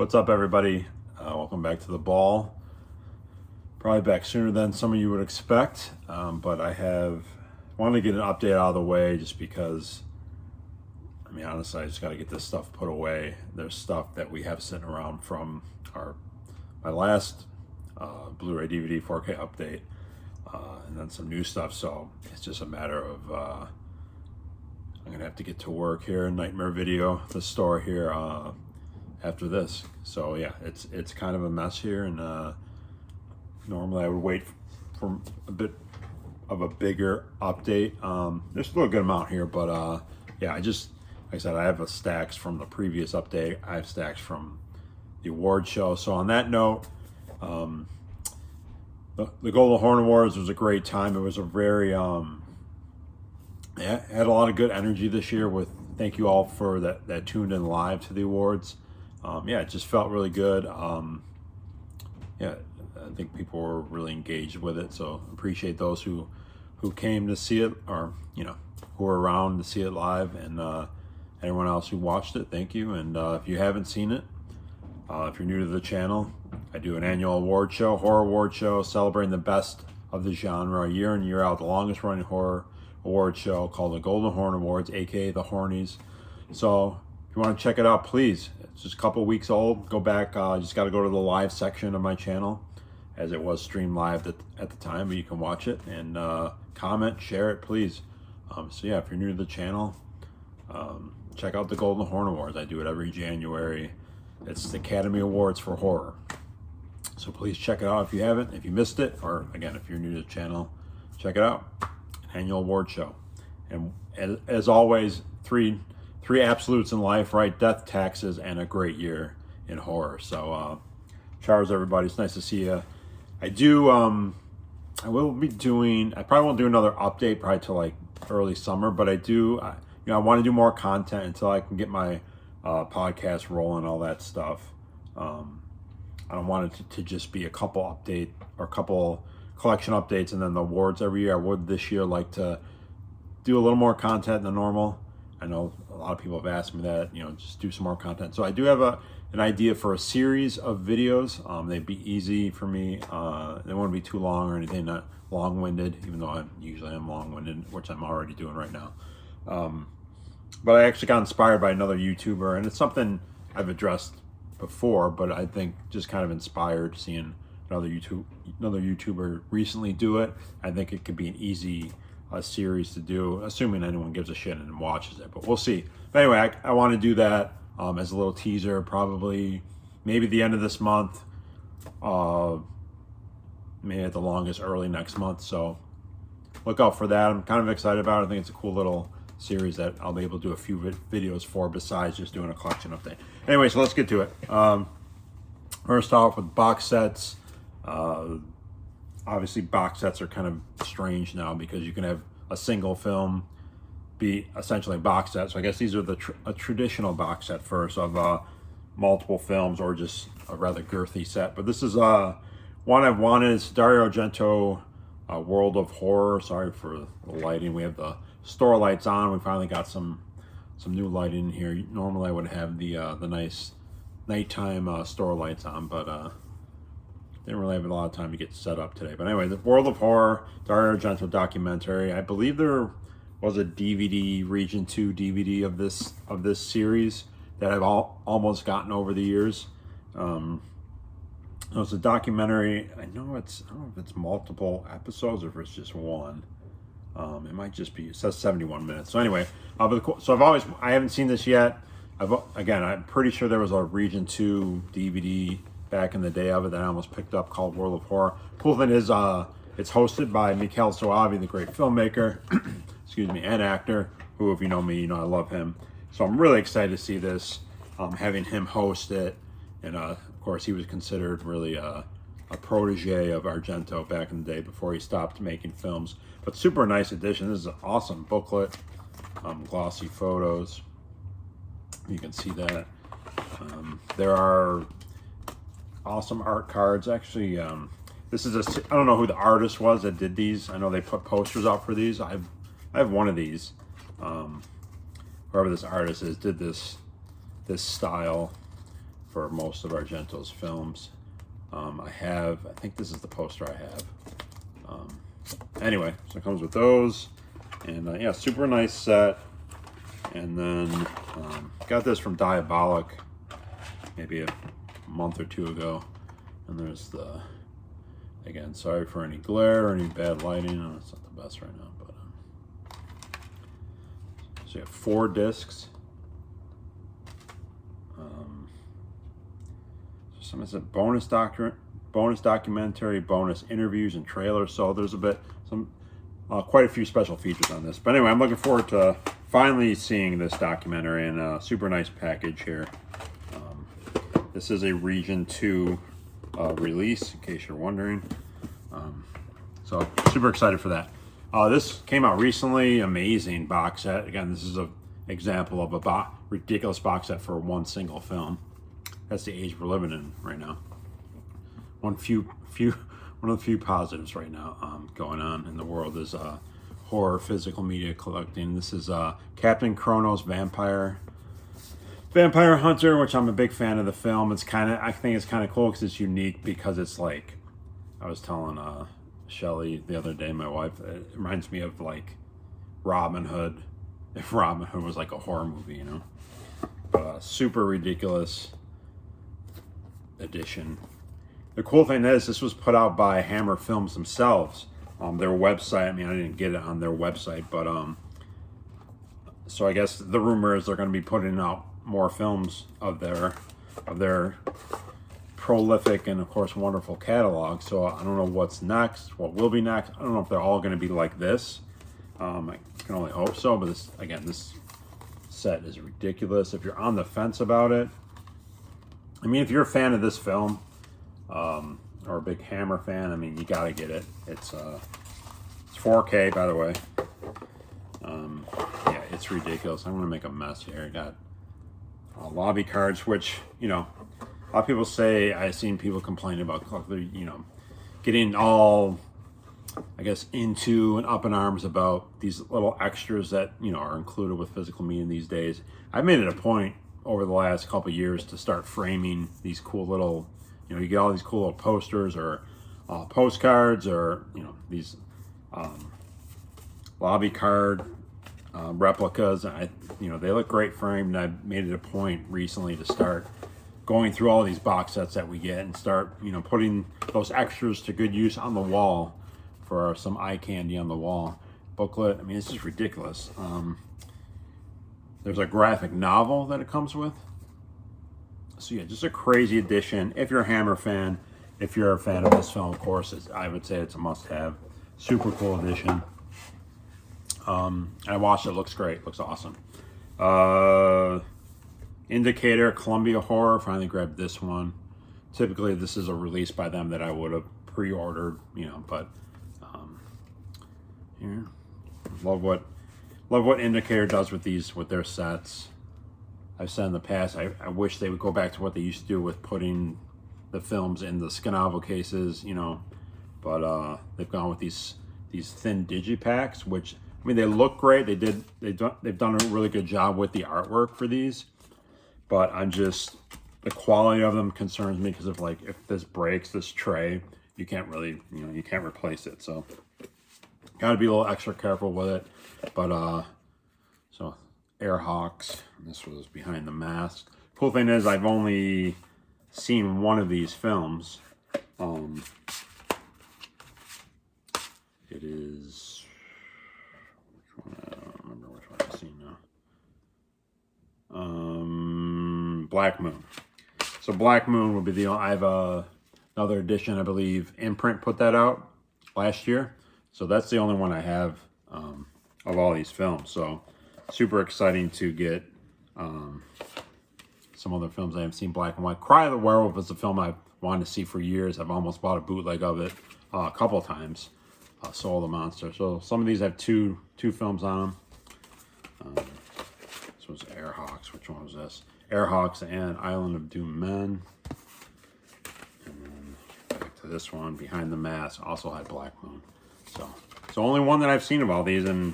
What's up, everybody? Welcome back to the ball. Probably back sooner than some of you would expect, but I wanted to get an update out of the way just because, I mean, honestly, I just got to get this stuff put away. There's stuff that we have sitting around from my last Blu Ray DVD 4K update, and then some new stuff. So it's just a matter of I'm gonna have to get to work here. Nightmare Video, the store here, after this. So yeah, it's kind of a mess here, and normally I would wait for a bit of a bigger update. There's still a good amount here, but yeah, like I said, I have stacks from the previous update. I have stacks from the award show. So on that note, the Golden Horn Awards was a great time. It was a very it had a lot of good energy this year. Thank you all for that tuned in live to the awards. Yeah, it just felt really good. Yeah, I think people were really engaged with it. So appreciate those who came to see it, or who were around to see it live, and everyone else who watched it. Thank you. And if you haven't seen it, if you're new to the channel, I do an annual award show, horror award show, celebrating the best of the genre year in, year out. The longest running horror award show called the Golden Horn Awards, aka the Hornies. So if you want to check it out, please. It's just a couple weeks old. Go back. Just got to go to the live section of my channel, as it was streamed live at the time, but you can watch it and comment, share it, please. So yeah, if you're new to the channel, check out the Golden Horn Awards. I do it every January. It's the Academy Awards for horror. So please check it out if you haven't. If you missed it, or again, if you're new to the channel, check it out. Annual award show. And as always, three absolutes in life, right? Death, taxes, and a great year in horror. So showers, everybody. It's nice to see you. I will be doing, I probably won't do another update probably till like early summer, but I want to do more content until I can get my podcast rolling, all that stuff. I don't want it to just be a couple update or a couple collection updates and then the awards every year. I would this year like to do a little more content than normal. I know a lot of people have asked me that, just do some more content. So I do have an idea for a series of videos. They'd be easy for me. They won't be too long or anything, not long-winded, even though I usually am long-winded, which I'm already doing right now. But I actually got inspired by another YouTuber, and it's something I've addressed before, but I think just kind of inspired seeing another YouTuber recently do it. I think it could be an easy series to do, assuming anyone gives a shit and watches it, but we'll see. But anyway, I want to do that as a little teaser, probably maybe the end of this month, maybe at the longest early next month. So look out for that. I'm kind of excited about it. I think it's a cool little series that I'll be able to do a few videos for besides just doing a collection update. Anyway, so let's get to it. First off with box sets. Obviously box sets are kind of strange now because you can have a single film be essentially a box set. So I guess these are a traditional box set first of multiple films, or just a rather girthy set. But this is one I've wanted. It's Dario Argento, World of Horror. Sorry for the lighting. We have the store lights on. We finally got some new lighting in here. Normally I would have the nice nighttime store lights on, but didn't really have a lot of time to get set up today. But anyway, the World of Horror, Dario Argento documentary. I believe there was a DVD, Region 2 DVD of this series that I've almost gotten over the years. It's a documentary. I don't know if it's multiple episodes or if it's just one. It might just be, it says 71 minutes. So anyway, so I haven't seen this yet. I'm pretty sure there was a Region 2 DVD back in the day of it that I almost picked up called World of Horror. Cool thing is, it's hosted by Mikhail Soavi, the great filmmaker, excuse me, and actor, who, if you know me, I love him. So I'm really excited to see this, having him host it. And of course, he was considered really a protege of Argento back in the day before he stopped making films. But super nice edition. This is an awesome booklet, glossy photos. You can see that. There are awesome art cards. Actually, this is I don't know who the artist was that did these. I know they put posters out for these. I have one of these. Whoever this artist is did this style for most of Argento's films. I think this is the poster I have. Anyway, so it comes with those, and yeah, super nice set. And then got this from Diabolic maybe a month or two ago. And there's the, again, sorry for any glare or any bad lighting. Oh, it's not the best right now, but so you have 4 discs. Some is a bonus documentary, bonus interviews and trailers. So there's quite a few special features on this. But anyway, I'm looking forward to finally seeing this documentary, and a super nice package here. This is a Region 2 release, in case you're wondering. So super excited for that. This came out recently, amazing box set. Again, this is an example of a ridiculous box set for one single film. That's the age we're living in right now. One of the few positives right now going on in the world is horror physical media collecting. This is Captain Kronos Vampire Hunter, which I'm a big fan of the film. I think it's kind of cool because it's unique, because it's like, I was telling Shelly the other day, my wife, it reminds me of like Robin Hood, if Robin Hood was like a horror movie, you know. But super ridiculous edition. The cool thing is, this was put out by Hammer Films themselves. Their website, I mean, I didn't get it on their website, but so I guess the rumor is they're going to be putting out more films of their prolific and of course wonderful catalog. So I don't know what's next, what will be next. I don't know if they're all going to be like this. I can only hope so, but this set is ridiculous. If you're on the fence about it, I mean, if you're a fan of this film, or a big Hammer fan, I mean, you gotta get it. It's 4K, by the way. Yeah, it's ridiculous. I'm gonna make a mess here. I got lobby cards, which, you know, a lot of people say, I've seen people complaining about, you know, getting all, I guess, into and up in arms about these little extras that, you know, are included with physical media these days. I've made it a point over the last couple of years to start framing these cool little, you know, you get all these cool little posters or postcards, or, you know, these lobby card replicas. You know, they look great framed. And I've made it a point recently to start going through all these box sets that we get and start, you know, putting those extras to good use on the wall for some eye candy on the wall. Booklet, I mean, it's just ridiculous. There's a graphic novel that it comes with. So yeah, just a crazy edition. If you're a Hammer fan, if you're a fan of this film, of course, I would say it's a must-have. Super cool edition. I watched it. Looks great. Looks awesome. Indicator, Columbia Horror. Finally grabbed this one. Typically, this is a release by them that I would have pre-ordered, you know. But here, love what Indicator does with their sets. I've said in the past, I wish they would go back to what they used to do with putting the films in the Scanavo cases, you know. But they've gone with these thin digipacks, which, I mean, they look great. They've done a really good job with the artwork for these. But the quality of them concerns me, because if this breaks, this tray, you can't really, you know, you can't replace it. So got to be a little extra careful with it. But so Airhawks, this was Behind the Mask. Cool thing is, I've only seen one of these films. It is, which one? I don't remember which one I've seen now. Black Moon. So Black Moon would be the only, I have another edition, I believe. Imprint put that out last year. So that's the only one I have of all these films. So super exciting to get some other films I haven't seen. Black and White. Cry of the Werewolf is a film I've wanted to see for years. I've almost bought a bootleg of it a couple of times. Soul of the Monster. So some of these have two films on them. This was Airhawks. Which one was this? Airhawks and Island of Doomed Men. And then back to this one, Behind the Mask. Also had Black Moon. So it's the only one that I've seen of all these, and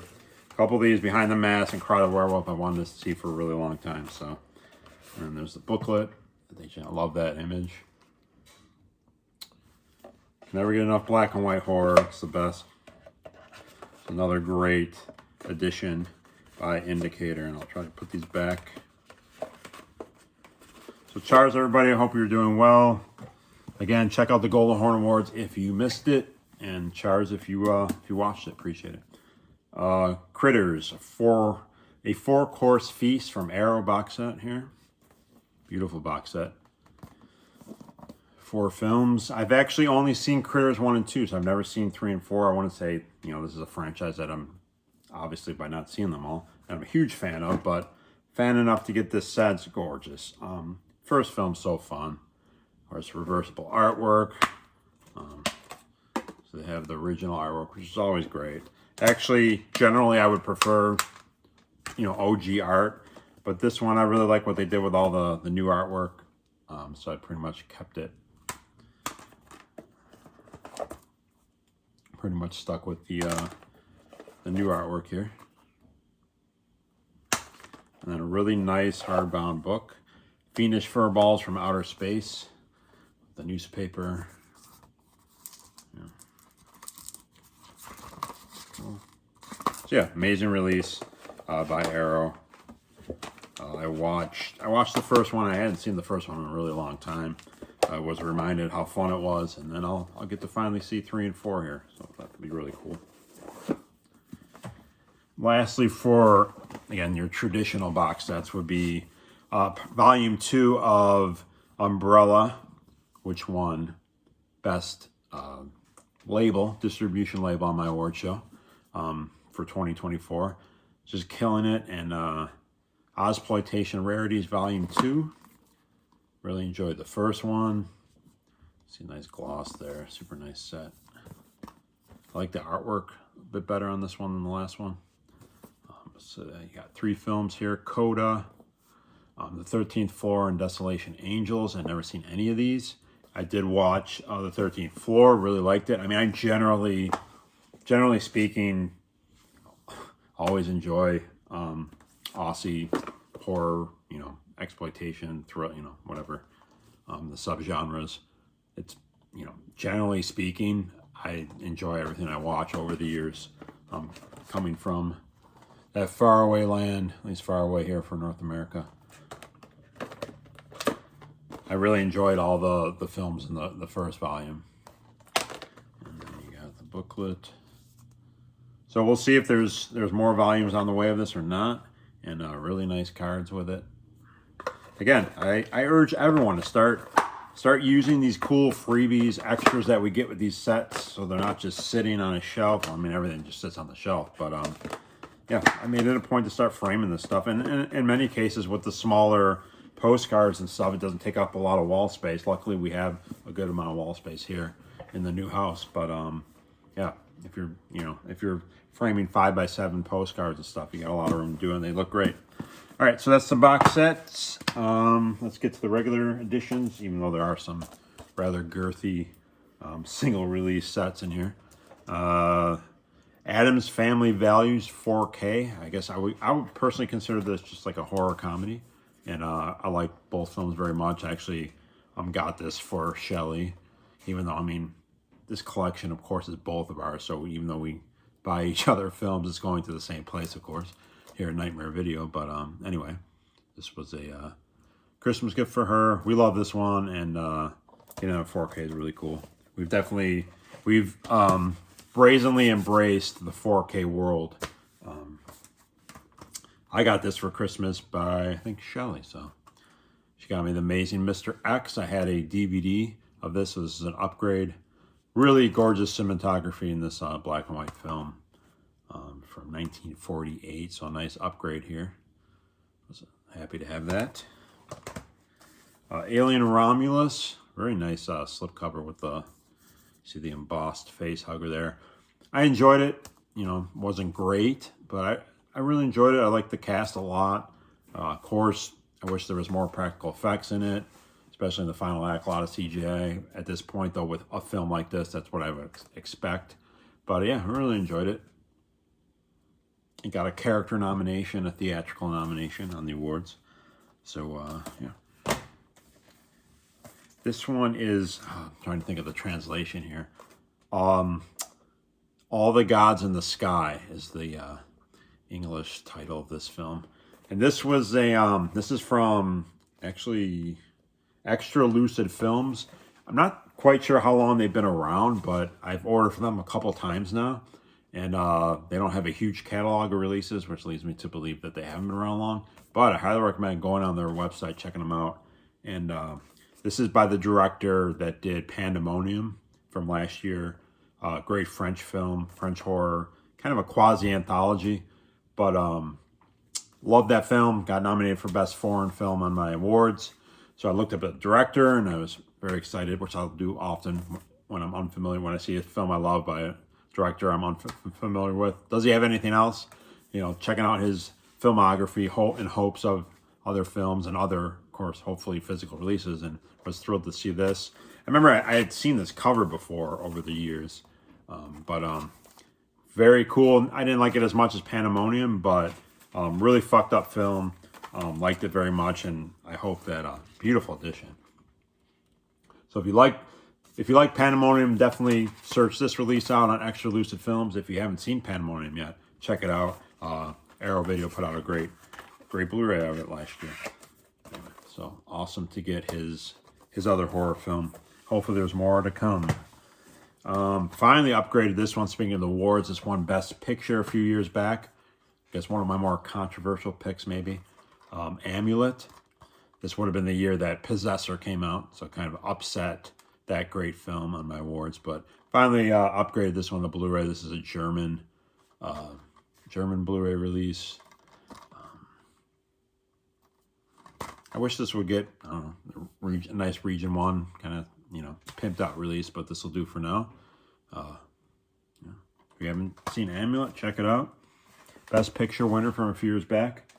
a couple of these, Behind the Mask and Cry of the Werewolf, I wanted to see for a really long time. So, and there's the booklet. I love that image. Never get enough black and white horror. It's the best. It's another great addition by Indicator, and I'll try to put these back. So Char's, everybody, I hope you're doing well. Again, check out the Golden Horn Awards if you missed it, and Char's if you watched it, appreciate it. Critters, a four-course feast from Arrow box set here. Beautiful box set. 4 films. I've actually only seen Critters 1 and 2, so I've never seen 3 and 4. I want to say, you know, this is a franchise that I'm, obviously by not seeing them all, I'm a huge fan of, but fan enough to get this set. It's gorgeous. First film, so fun. Of course, reversible artwork. So they have the original artwork, which is always great. Actually, generally, I would prefer, you know, OG art, but this one, I really like what they did with all the new artwork. So I pretty much kept it. Pretty much stuck with the new artwork here. And then a really nice hardbound book. Fiendish Furballs from Outer Space. The newspaper. Yeah. Cool. So yeah, amazing release by Arrow. I watched the first one. I hadn't seen the first one in a really long time. I was reminded how fun it was, and then I'll get to finally see 3 and 4 here. So that would be really cool. Lastly, for again your traditional box sets would be Volume 2 of Umbrella, which won Best Distribution Label on my award show for 2024. Just killing it. And Ozploitation Rarities Volume 2. Really enjoyed the first one. See a nice gloss there. Super nice set. I like the artwork a bit better on this one than the last one. So you got 3 films here. Coda, The 13th Floor, and Desolation Angels. I've never seen any of these. I did watch The 13th Floor. Really liked it. I mean, I generally speaking, always enjoy Aussie horror, you know, exploitation, thrill, you know, whatever, the subgenres. It's, you know, generally speaking, I enjoy everything I watch over the years. Coming from that faraway land, at least far away here for North America. I really enjoyed all the films in the first volume. And then you got the booklet. So we'll see if there's more volumes on the way of this or not. And really nice cards with it. Again, I urge everyone to start using these cool freebies, extras that we get with these sets, so they're not just sitting on a shelf. I mean, everything just sits on the shelf, but yeah, I made it a point to start framing this stuff. And in many cases, with the smaller postcards and stuff, it doesn't take up a lot of wall space. Luckily, we have a good amount of wall space here in the new house. But yeah, if you're framing 5x7 postcards and stuff, you got a lot of room to do, and they look great. All right, so that's the box sets. Let's get to the regular editions, even though there are some rather girthy single release sets in here. Addams Family Values 4K. I guess I would personally consider this just like a horror comedy, and I like both films very much. I actually got this for Shelley, even though, I mean, this collection, of course, is both of ours. So even though we buy each other films, it's going to the same place, of course, here at Nightmare Video. But anyway, this was a Christmas gift for her. We love this one, and you know, 4K is really cool. We've brazenly embraced the 4K world. I got this for Christmas by, I think, Shelley. So she got me the Amazing Mr. X. I had a DVD of this, so this is an upgrade. Really gorgeous cinematography in this black and white film from 1948. So a nice upgrade here. Was happy to have that. Alien Romulus. Very nice slipcover with the, see the embossed face hugger there. I enjoyed it. You know, wasn't great, but I really enjoyed it. I like the cast a lot. Of course, I wish there was more practical effects in it, especially in the final act. A lot of CGI at this point, though, with a film like this, that's what I would expect. But yeah, I really enjoyed it. It got a character nomination, a theatrical nomination on the awards. So yeah. This one is, I'm trying to think of the translation here. All the Gods in the Sky is the English title of this film. And this was a, this is from actually Extra Lucid Films. I'm not quite sure how long they've been around, but I've ordered from them a couple times now. And they don't have a huge catalog of releases, which leads me to believe that they haven't been around long. But I highly recommend going on their website, checking them out. And this is by the director that did Pandemonium from last year. Great French film, French horror, kind of a quasi-anthology. But loved that film. Got nominated for Best Foreign Film on my awards. So I looked up the director, and I was very excited, which I'll do often when I'm unfamiliar. When I see a film I love by a director I'm unfamiliar with. Does he have anything else? You know, checking out his filmography in hopes of other films and other, of course, hopefully physical releases, and was thrilled to see this. I remember I had seen this cover before over the years, but very cool. I didn't like it as much as Pandemonium, but really fucked up film. Liked it very much, and I hope that beautiful edition. So if you like Pandemonium, definitely search this release out on Extra Lucid Films. If you haven't seen Pandemonium yet, check it out. Arrow Video put out a great Blu Ray of it last year. Anyway, so awesome to get his other horror film. Hopefully there's more to come. Finally upgraded this one. Speaking of the awards, this won Best Picture a few years back. I guess one of my more controversial picks, maybe. Amulet. This would have been the year that Possessor came out, so kind of upset that great film on my awards. But finally upgraded this one to Blu-ray. This is a German Blu-ray release. I wish this would get, I don't know, a nice region one, kind of, you know, pimped out release, but this will do for now. If you haven't seen Amulet, check it out. Best Picture winner from a few years back.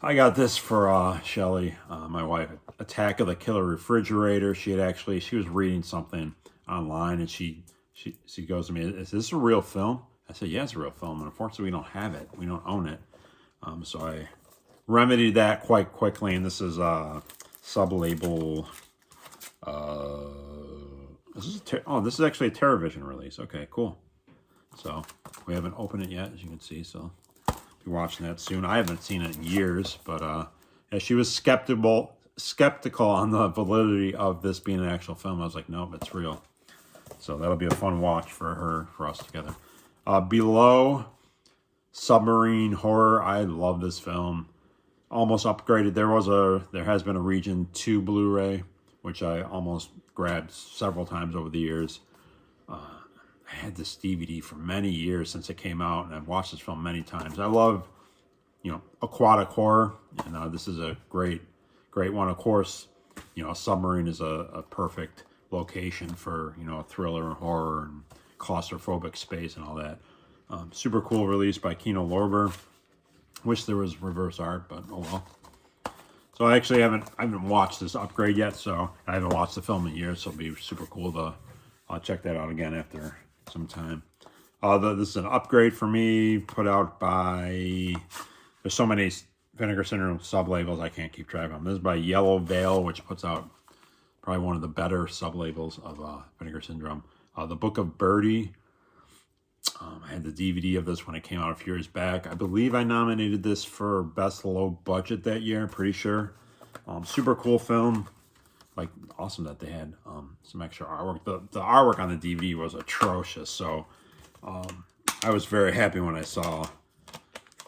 I got this for Shelly, my wife. Attack of the Killer Refrigerator. She was reading something online, and she goes to me, "Is this a real film?" I said, "Yeah, it's a real film, and unfortunately we don't have it. We don't own it." So I remedied that quite quickly, and this is sub-label. This is actually a TerraVision release. Okay, cool. So we haven't opened it yet, as you can see. So be watching that soon. I haven't seen it in years, but yeah, she was skeptical on the validity of this being an actual film. I was like, nope, it's real. So that'll be a fun watch for us together. Below, submarine horror. I love this film. Almost upgraded. There has been a Region 2 Blu-ray, which I almost grabbed several times over the years. I had this DVD for many years since it came out, and I've watched this film many times. I love, you know, aquatic horror, and this is a great one. Of course, you know, a submarine is a perfect location for, you know, a thriller and horror and claustrophobic space and all that. Super cool release by Kino Lorber. Wish there was reverse art, but oh well. So I actually haven't watched this upgrade yet, so I haven't watched the film in years, so it'll be super cool to check that out again after some time. This is an upgrade for me, put out by, there's so many Vinegar Syndrome sub-labels, I can't keep track of them. This is by Yellow Veil, which puts out probably one of the better sub-labels of Vinegar Syndrome. The Book of Birdie. I had the DVD of this when it came out a few years back. I believe I nominated this for Best Low Budget that year, I'm pretty sure. Super cool film. Like, awesome that they had some extra artwork. The artwork on the DVD was atrocious, so I was very happy when I saw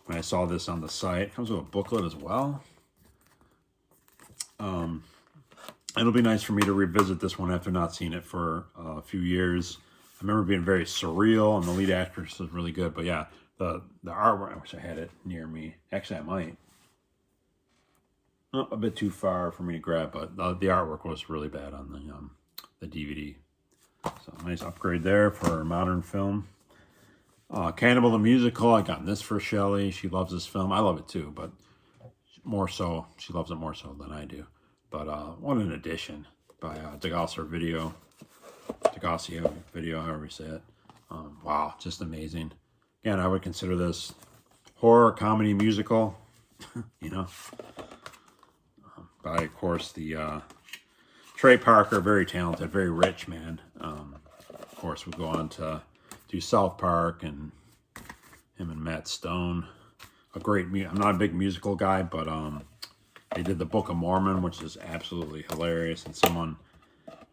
this on the site. It comes with a booklet as well. It'll be nice for me to revisit this one after not seeing it for a few years. I remember being very surreal, and the lead actress was really good. But yeah, the artwork, I wish I had it near me. Actually, I might. A bit too far for me to grab, but the artwork was really bad on the DVD. So nice upgrade there for modern film. Cannibal the Musical. I got this for Shelly. She loves this film. I love it too, but more so, she loves it more so than I do. But what an addition by Degasser Video, however you say it. Wow, just amazing. Again, I would consider this horror, comedy, musical. You know. By, of course, the Trey Parker, very talented, very rich man. Of course, would go on to do South Park, and him and Matt Stone. I'm not a big musical guy, but they did the Book of Mormon, which is absolutely hilarious. And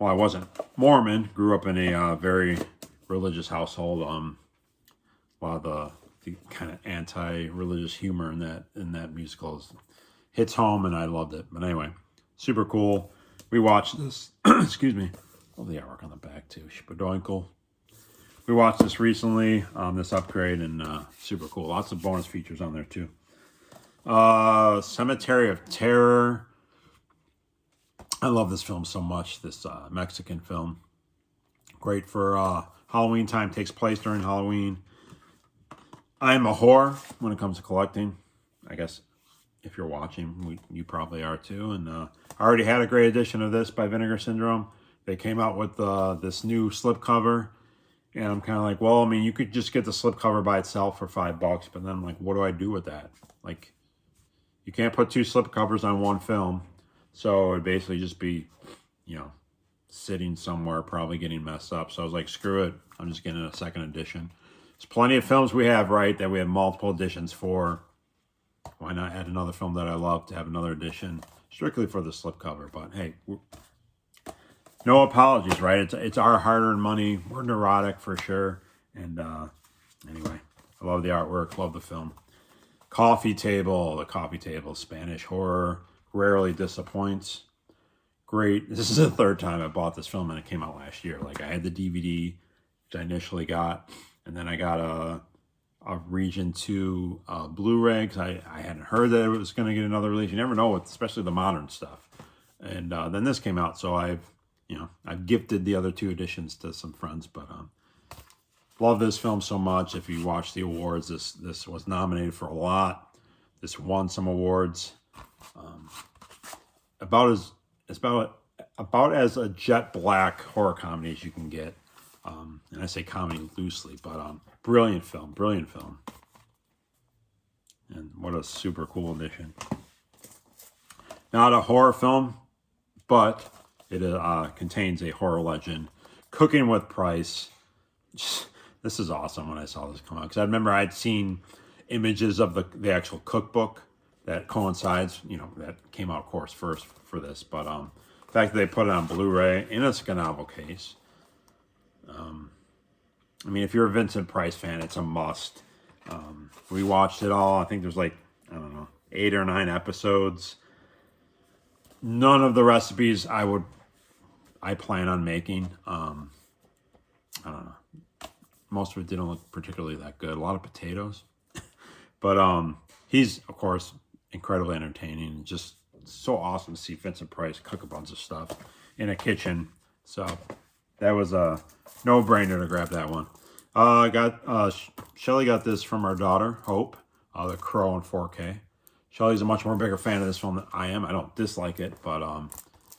I wasn't Mormon, grew up in a very religious household. A lot of the kind of anti-religious humor in that musical hits home, and I loved it. But anyway, super cool. We watched this. Excuse me. Oh, the artwork on the back too. Spadoinkle. We watched this recently, this upgrade, and super cool. Lots of bonus features on there too. Cemetery of Terror. I love this film so much. This Mexican film. Great for Halloween time. Takes place during Halloween. I'm a whore when it comes to collecting. I guess if you're watching, you probably are too. And I already had a great edition of this by Vinegar Syndrome. They came out with this new slipcover. And I'm kind of like, well, I mean, you could just get the slipcover by itself for $5. But then I'm like, what do I do with that? Like, you can't put 2 slipcovers on one film. So it'd basically just be, sitting somewhere, probably getting messed up. So I was like, screw it. I'm just getting a second edition. There's plenty of films we have, right, that we have multiple editions for. Why not add another film that I love to have another edition strictly for the slipcover? But hey, no apologies, right? It's our hard-earned money. We're neurotic for sure. And anyway, I love the artwork, love the film. Coffee Table, the Coffee Table, Spanish horror, rarely disappoints. Great. This is the 3rd time I bought this film, and it came out last year. Like, I had the DVD, which I initially got, and then I got a Region 2 Blu Ray, because I hadn't heard that it was going to get another release. You never know, especially the modern stuff. And then this came out, so I've gifted the other 2 editions to some friends. But love this film so much. If you watch the awards, this was nominated for a lot. This won some awards. About as a jet black horror comedy as you can get. And I say comedy loosely, but brilliant film. And what a super cool edition. Not a horror film, but it contains a horror legend. Cooking with Price. This is awesome when I saw this come out. Because I remember I'd seen images of the actual cookbook that coincides, that came out, of course, first for this. But the fact that they put it on Blu Ray in a Scanavo case. I mean, if you're a Vincent Price fan, it's a must. We watched it all. I think there's 8 or 9 episodes. None of the recipes I plan on making. I don't know. Most of it didn't look particularly that good. A lot of potatoes. But he's, of course, incredibly entertaining. Just so awesome to see Vincent Price cook a bunch of stuff in a kitchen. So that was a no-brainer to grab that one. Shelly got this from our daughter, Hope, The Crow in 4K. Shelly's a much more bigger fan of this film than I am. I don't dislike it, but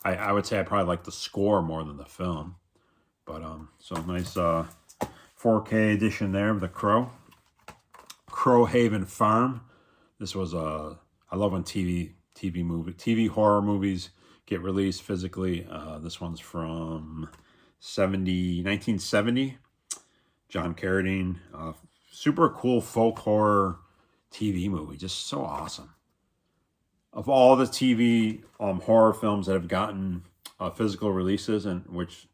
I would say I probably like the score more than the film. But so nice 4K edition there of The Crow. Crowhaven Farm. This was I love when TV horror movies get released physically. This one's from 1970. John Carradine. Super cool folk horror TV movie. Just so awesome. Of all the TV horror films that have gotten physical releases, and which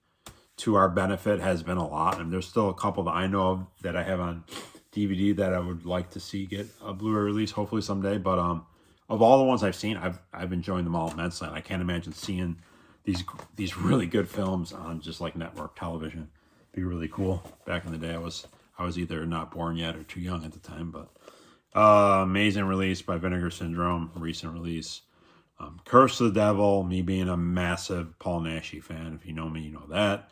to our benefit has been a lot, and there's still a couple that I know of that I have on DVD that I would like to see get a Blu-ray release, hopefully someday. But of all the ones I've seen, I've enjoyed them all immensely. And I can't imagine seeing these really good films on just like network television. Be really cool. Back in the day, I was either not born yet or too young at the time. But amazing release by Vinegar Syndrome, recent release. Curse of the Devil, me being a massive Paul Naschy fan. If you know me, you know that.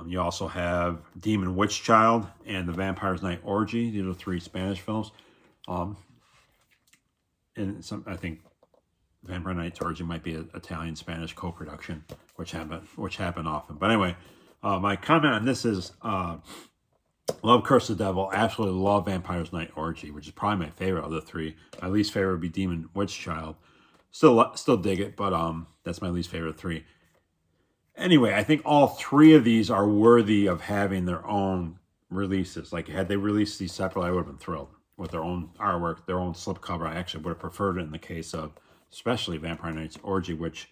You also have Demon Witch Child and The Vampire's Night Orgy. These are 3 Spanish films. And I think Vampire Night Orgy might be an Italian-Spanish co-production, which happen often. But anyway, my comment on this is love Curse of the Devil. Absolutely love Vampire's Night Orgy, which is probably my favorite of the 3. My least favorite would be Demon Witch Child. Still dig it, but that's my least favorite 3. Anyway, I think all three of these are worthy of having their own releases. Like, had they released these separately, I would have been thrilled with their own artwork, their own slipcover. I actually would have preferred it in the case of, especially Vampire Knights Orgy, which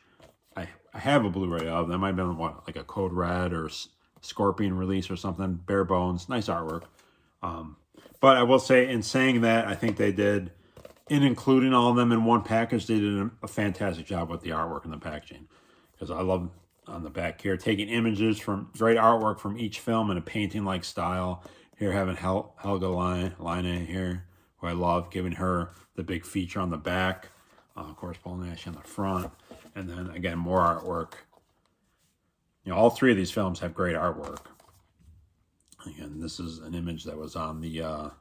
I have a Blu Ray of. That might have been, what, like a Code Red or Scorpion release or something. Bare bones, nice artwork. But I will say, in saying that, I think they did, in including all of them in one package, they did a fantastic job with the artwork and the packaging. Because I love, on the back here, taking images from great artwork from each film in a painting-like style. Here, having Helga Line here, who I love, giving her the big feature on the back. Of course, Paul Nash on the front. And then, again, more artwork. You know, all three of these films have great artwork. Again, this is an image that was on the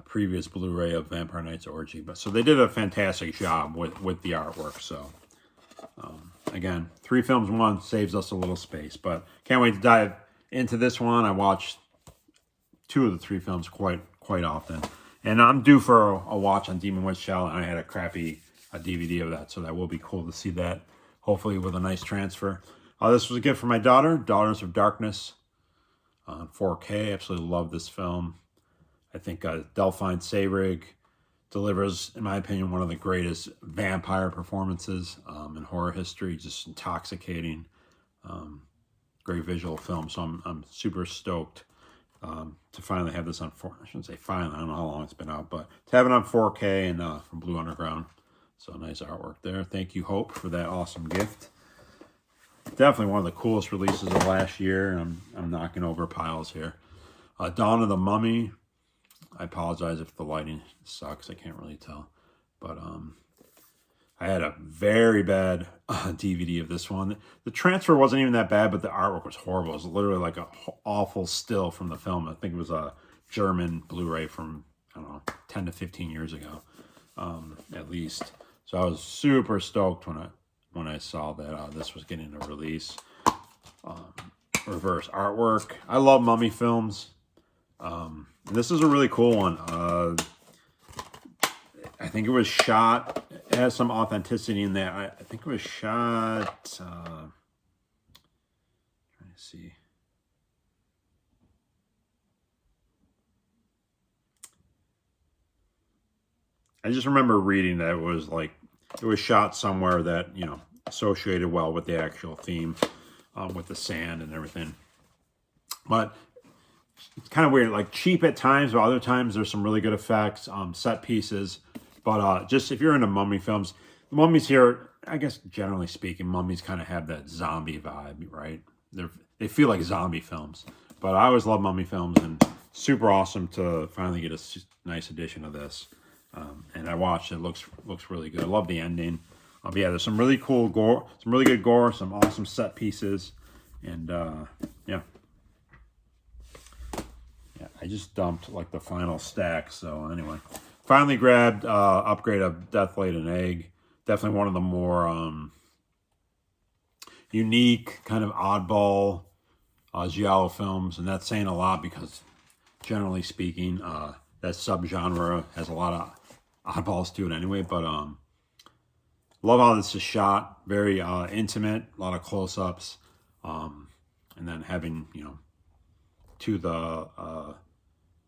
previous Blu-ray of Vampire Knights Orgy. But so they did a fantastic job with the artwork. So again, 3 films, 1 saves us a little space. But can't wait to dive into this one. I watched 2 of the 3 films quite often, and I'm due for a watch on Demon Witch Shell. And I had a crappy DVD of that, so that will be cool to see that. Hopefully with a nice transfer. This was a gift for my daughter, Daughters of Darkness, on 4K. Absolutely love this film. I think Delphine Seyrig delivers, in my opinion, one of the greatest vampire performances in horror history. Just intoxicating, great visual film. So I'm super stoked to finally have this on 4K. I shouldn't say finally. I don't know how long it's been out, but to have it on 4K and from Blue Underground. So nice artwork there. Thank you, Hope, for that awesome gift. Definitely one of the coolest releases of last year. I'm knocking over piles here. Dawn of the Mummy. I apologize if the lighting sucks. I can't really tell. But I had a very bad DVD of this one. The transfer wasn't even that bad, but the artwork was horrible. It was literally like an awful still from the film. I think it was a German Blu-ray from, I don't know, 10 to 15 years ago, at least. So I was super stoked when I saw that this was getting a release. Reverse artwork. I love mummy films. This is a really cool one. I think it was shot, it has some authenticity in that. I think it was shot, trying to see. I just remember reading that it was shot somewhere that, you know, associated well with the actual theme, with the sand and everything. But it's kind of weird, like cheap at times, but other times there's some really good effects, set pieces. But just if you're into mummy films, the mummies here, I guess generally speaking, mummies kind of have that zombie vibe, right? They feel like zombie films. But I always love mummy films, and super awesome to finally get a nice edition of this. And I watched it. Looks really good. I love the ending. Yeah, there's some really cool gore, some really good gore, some awesome set pieces, and yeah, I just dumped like the final stack. So anyway, finally grabbed upgrade of Death Laid an Egg. Definitely one of the more unique, kind of oddball giallo films, and that's saying a lot because generally speaking, that subgenre has a lot of oddballs to it anyway. But love how this is shot, very intimate, a lot of close-ups, and then having, you know, to the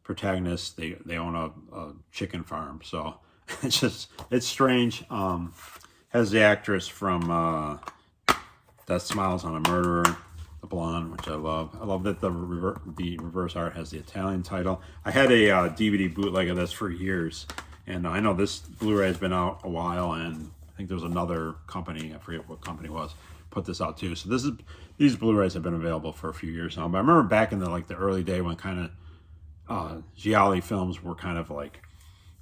protagonists, they own a chicken farm, so it's strange. Has the actress from Death Smiles on a Murderer, the blonde, which I love. I love that the reverse art has the Italian title. I had a DVD bootleg of this for years, and I know this Blu-ray has been out a while, and I think there was another company, I forget what company it was, put this out too. So these Blu-rays have been available for a few years now. But I remember back in the early day when kind of giallo films were kind of like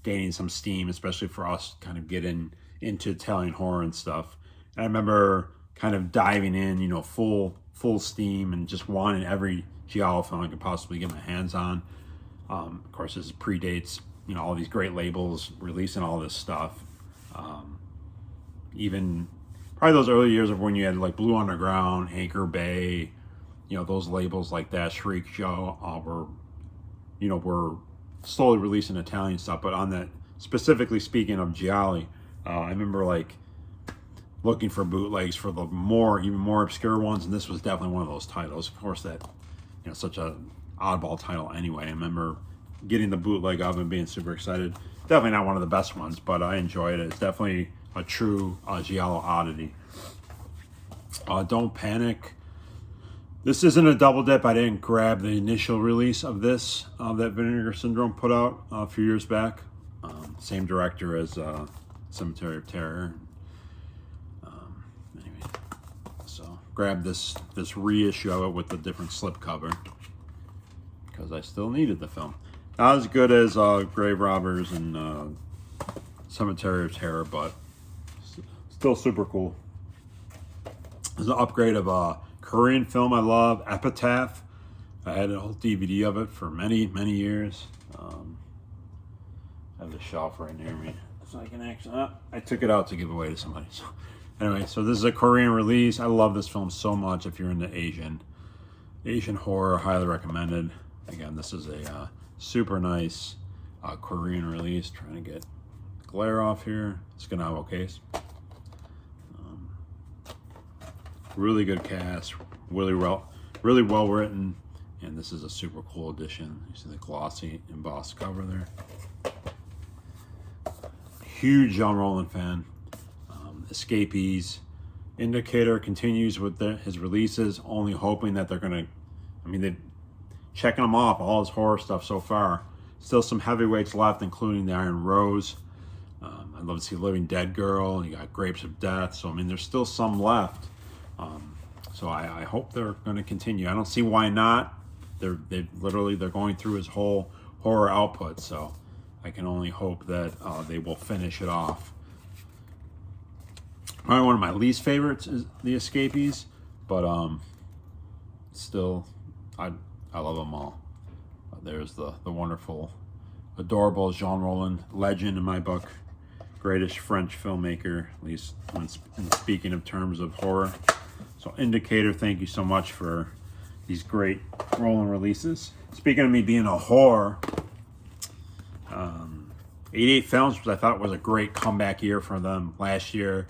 gaining some steam, especially for us kind of getting into Italian horror and stuff. And I remember kind of diving in, you know, full steam and just wanting every giallo film I could possibly get my hands on. Of course, this predates, you know, all these great labels releasing all this stuff. Even probably those early years of when you had like Blue Underground, Anchor Bay, you know, those labels like that, Shriek Show, were slowly releasing Italian stuff. But on that, specifically speaking of giallo, I remember like looking for bootlegs for the even more obscure ones, and this was definitely one of those titles. Of course, that, you know, such a oddball title anyway. I remember getting the bootleg of and being super excited. Definitely not one of the best ones, but I enjoyed it. It's definitely a true giallo oddity. Don't Panic. This isn't a double dip. I didn't grab the initial release of this that Vinegar Syndrome put out a few years back. Same director as Cemetery of Terror. Anyway, so grab this reissue of it with the different slipcover because I still needed the film. Not as good as Grave Robbers and Cemetery of Terror, but still super cool. There's an upgrade of a Korean film I love, Epitaph. I had an old DVD of it for many, many years. I have the shelf right near me, so I can actually. I took it out to give away to somebody. So, anyway, so this is a Korean release. I love this film so much. If you're into Asian horror, highly recommended. Again, this is a super nice Korean release. Trying to get glare off here. It's gonna have a case. Really good cast, really well written, and this is a super cool edition. You see the glossy embossed cover there. Huge John Rowland fan. Escapees. Indicator continues with his releases, only hoping that they're gonna. I mean, they're checking them off, all his horror stuff so far. Still some heavyweights left, including the Iron Rose. I'd love to see Living Dead Girl. You got Grapes of Death. So I mean, there's still some left. So I hope they're going to continue. I don't see why not. They're going through his whole horror output. So I can only hope that they will finish it off. Probably one of my least favorites is the Escapees, but still, I love them all. There's the wonderful, adorable Jean Rollin, legend in my book, greatest French filmmaker, at least when speaking of terms of horror. So Indicator, thank you so much for these great Rollin releases. Speaking of me being a whore, 88 Films, which I thought was a great comeback year for them last year.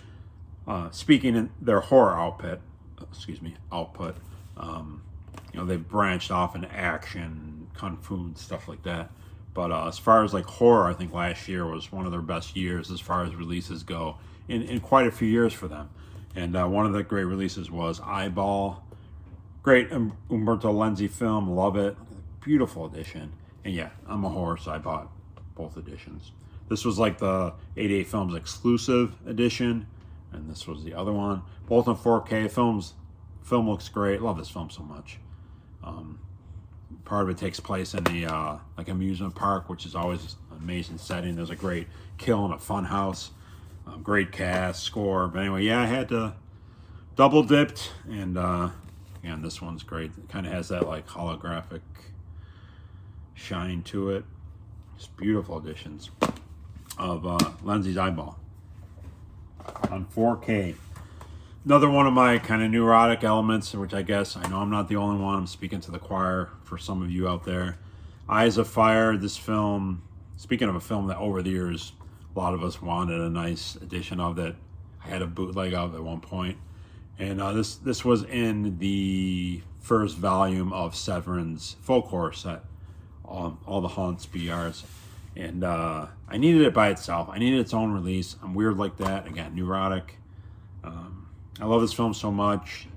Speaking in their horror output, you know, they've branched off into action, kung fu, and stuff like that. But as far as like horror, I think last year was one of their best years as far as releases go in quite a few years for them. And one of the great releases was Eyeball. Great Umberto Lenzi film, love it. Beautiful edition. And yeah, I'm a horror, so I bought both editions. This was like the 88 Films exclusive edition, and this was the other one. Both in 4K. Film looks great. Love this film so much. Part of it takes place in the like amusement park, which is always an amazing setting. There's a great kill in a fun house. Great cast, score. But anyway, yeah, I had to double dipped, and again, this one's great. It kind of has that like holographic shine to it. Just beautiful editions of Lenzi's Eyeball on 4K. Another one of my kind of neurotic elements, which I guess I know I'm not the only one. I'm speaking to the choir for some of you out there. Eyes of Fire. This film. Speaking of a film that over the years, a lot of us wanted a nice edition of that. I had a bootleg of at one point, and this was in the first volume of Severin's folk horror set, all the haunts, BRs, and I needed it by itself. I needed its own release. I'm weird like that. Again, neurotic. I love this film so much.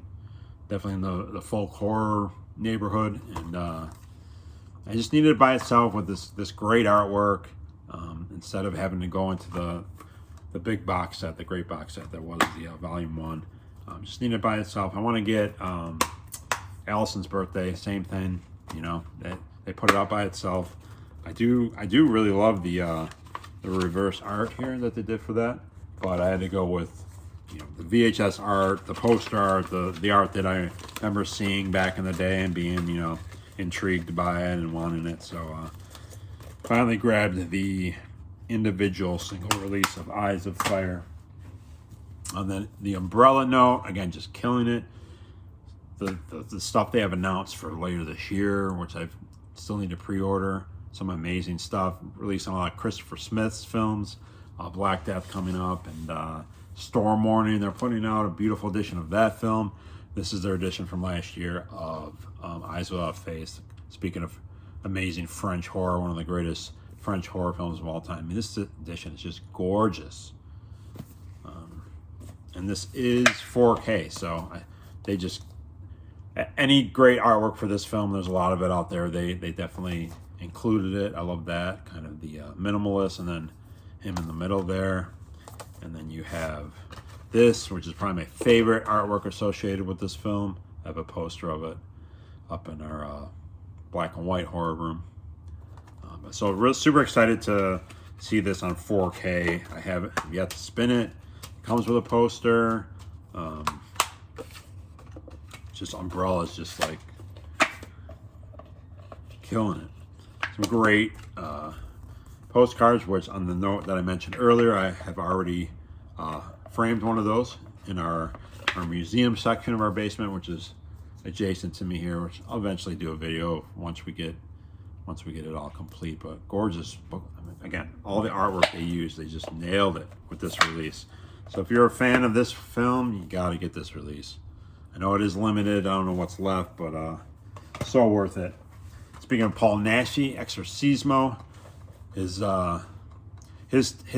Definitely in the folk horror neighborhood, and I just needed it by itself with this great artwork. Instead of having to go into the big box set, the great box set that was the volume 1. Just need it by itself. I want to get Allison's Birthday, same thing. You know, they put it out by itself. I do really love the reverse art here that they did for that, but I had to go with, you know, the VHS art, the poster art, the art that I remember seeing back in the day and being, you know, intrigued by it and wanting it. So finally grabbed the individual single release of Eyes of Fire. And then the Umbrella Note, again, just killing it. The stuff they have announced for later this year, which I still need to pre-order. Some amazing stuff. Releasing a lot of Christopher Smith's films. Black Death coming up, and Storm Warning. They're putting out a beautiful edition of that film. This is their edition from last year of Eyes Without a Face. Speaking of amazing French horror, one of the greatest French horror films of all time. I mean, this edition is just gorgeous. And this is 4K, so they just, any great artwork for this film, there's a lot of it out there. They definitely included it. I love that, kind of the minimalist, and then him in the middle there. And then you have this, which is probably my favorite artwork associated with this film. I have a poster of it up in our black and white horror room. So real super excited to see this on 4K. I have yet to spin it. Comes with a poster. Just umbrellas, just like killing it. Some great postcards, which on the note that I mentioned earlier, I have already framed one of those in our museum section of our basement, which is adjacent to me here, which I'll eventually do a video once we get it all complete. But gorgeous book. I mean, again, all the artwork they used, they just nailed it with this release. So if you're a fan of this film, you got to get this release. I know it is limited. I don't know what's left, but so worth it. Speaking of Paul Naschy, Exorcismo, his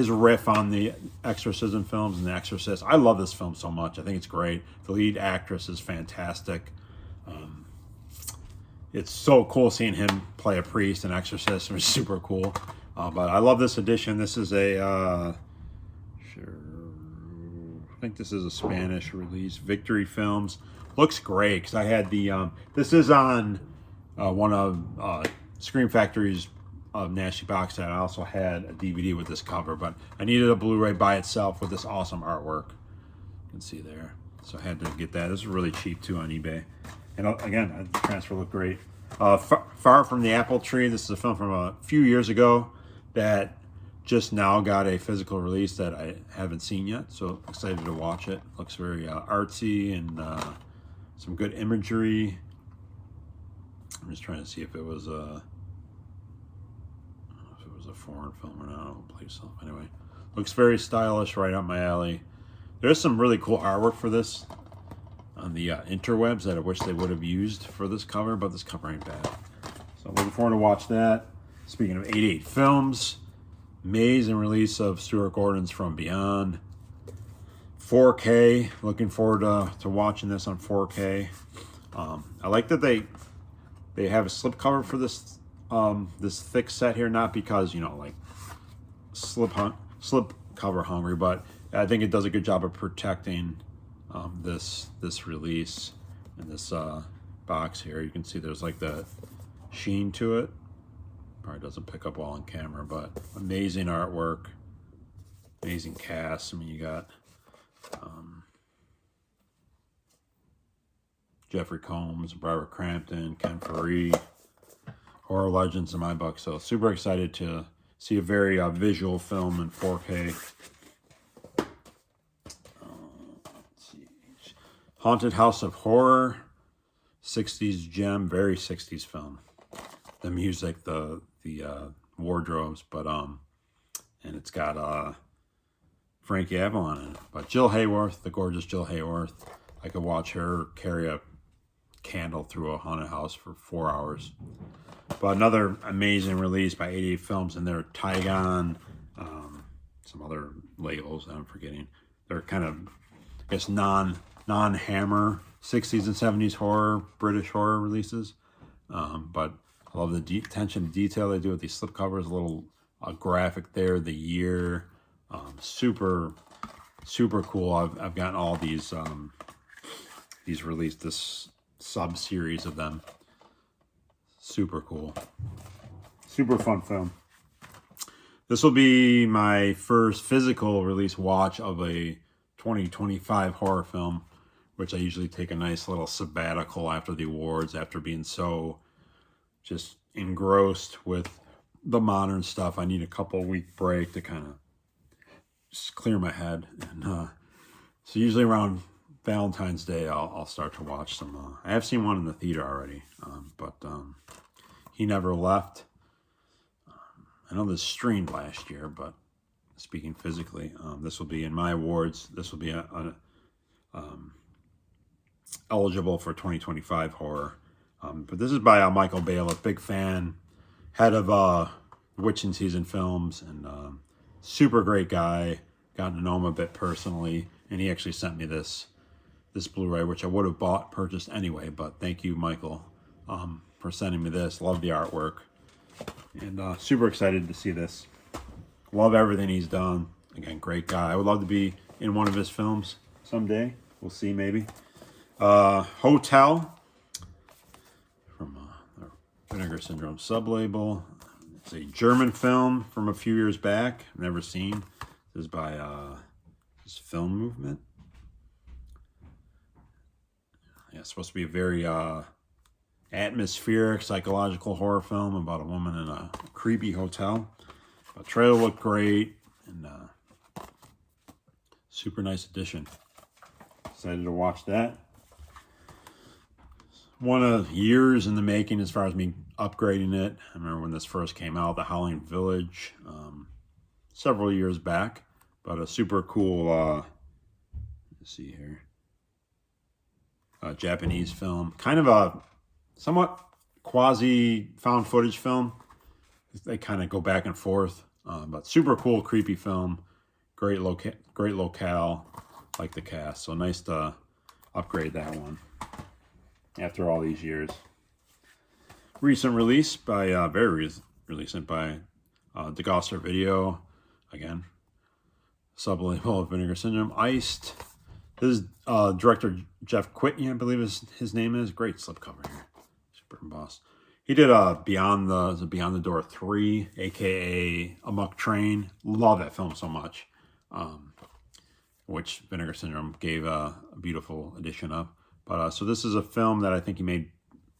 riff on the exorcism films and The Exorcist. I love this film so much. I think it's great. The lead actress is fantastic. It's so cool seeing him play a priest in Exorcist. It was super cool. But I love this edition. This is a I think this is a Spanish release. Victory Films. Looks great because I had the this is on one of Scream Factory's Naschy box set. I also had a DVD with this cover, but I needed a Blu-ray by itself with this awesome artwork. You can see there. So I had to get that. This is really cheap too on eBay. And again, the transfer looked great. Far from the Apple Tree. This is a film from a few years ago that just now got a physical release that I haven't seen yet. So excited to watch it. Looks very artsy and some good imagery. I'm just trying to see if it was a foreign film or not. I don't believe so. Anyway, looks very stylish, right up my alley. There's some really cool artwork for this on the interwebs that I wish they would have used for this cover, but this cover ain't bad. So looking forward to watch that. Speaking of 88 films, amazing release of Stuart Gordon's From Beyond. 4K, looking forward to watching this on 4K. I like that they have a slipcover for this this thick set here, not because, you know, like slip cover hungry, but I think it does a good job of protecting this release and this box here. You can see there's like the sheen to it. Probably doesn't pick up well on camera, but amazing artwork, amazing cast. I mean, you got Jeffrey Combs, Barbara Crampton, Ken Faree, horror legends in my book. So super excited to see a very visual film in 4K. Let's see. Haunted House of Horror, 60s gem, very 60s film. The music, the wardrobes, but and it's got Frankie Avalon in it. But Jill Hayworth, the gorgeous Jill Hayworth, I could watch her carry a candle through a haunted house for 4 hours. But another amazing release by 88 Films, and they're Tygon, some other labels that I'm forgetting. They're kind of, I guess, non-Hammer 60s and 70s horror, British horror releases. But I love the attention to detail they do with these slipcovers. A little graphic there, the year, super cool. I've gotten all these released, this sub series of them. Super cool, super fun film. This will be my first physical release watch of a 2025 horror film, which I usually take a nice little sabbatical after the awards, after being so just engrossed with the modern stuff. I need a couple-week break to kind of just clear my head. And so usually around Valentine's Day, I'll start to watch some. I have seen one in the theater already, but He Never Left. I know this streamed last year, but speaking physically. This will be in my awards. This will be eligible for 2025 horror. But this is by Michael Bailiff, big fan, head of Witching Season Films, and super great guy. Gotten to know him a bit personally, and he actually sent me this Blu-ray, which I would have purchased anyway. But thank you, Michael, for sending me this. Love the artwork, and super excited to see this. Love everything he's done. Again, great guy. I would love to be in one of his films someday. We'll see, maybe. Hotel from Vinegar Syndrome sublabel. It's a German film from a few years back. Never seen. This is by this Film Movement. Yeah, it's supposed to be a very atmospheric psychological horror film about a woman in a creepy hotel. The trailer looked great, and super nice addition. Excited to watch that. One of years in the making as far as me upgrading it. I remember when this first came out, The Howling Village, several years back. But a super cool, let's see here, Japanese film. Kind of a somewhat quasi found footage film. They kind of go back and forth. But super cool, creepy film. Great locale. Like the cast. So nice to upgrade that one after all these years. Recent release by, very recent by DeGosser Video. Again, sublabel of Vinegar Syndrome. Iced. This is director Jeff Quitney, I believe his name is. Great slipcover here. Super embossed. He did Beyond the Door 3, aka Amok Train. Love that film so much. Which Vinegar Syndrome gave a beautiful edition of. But so this is a film that I think he made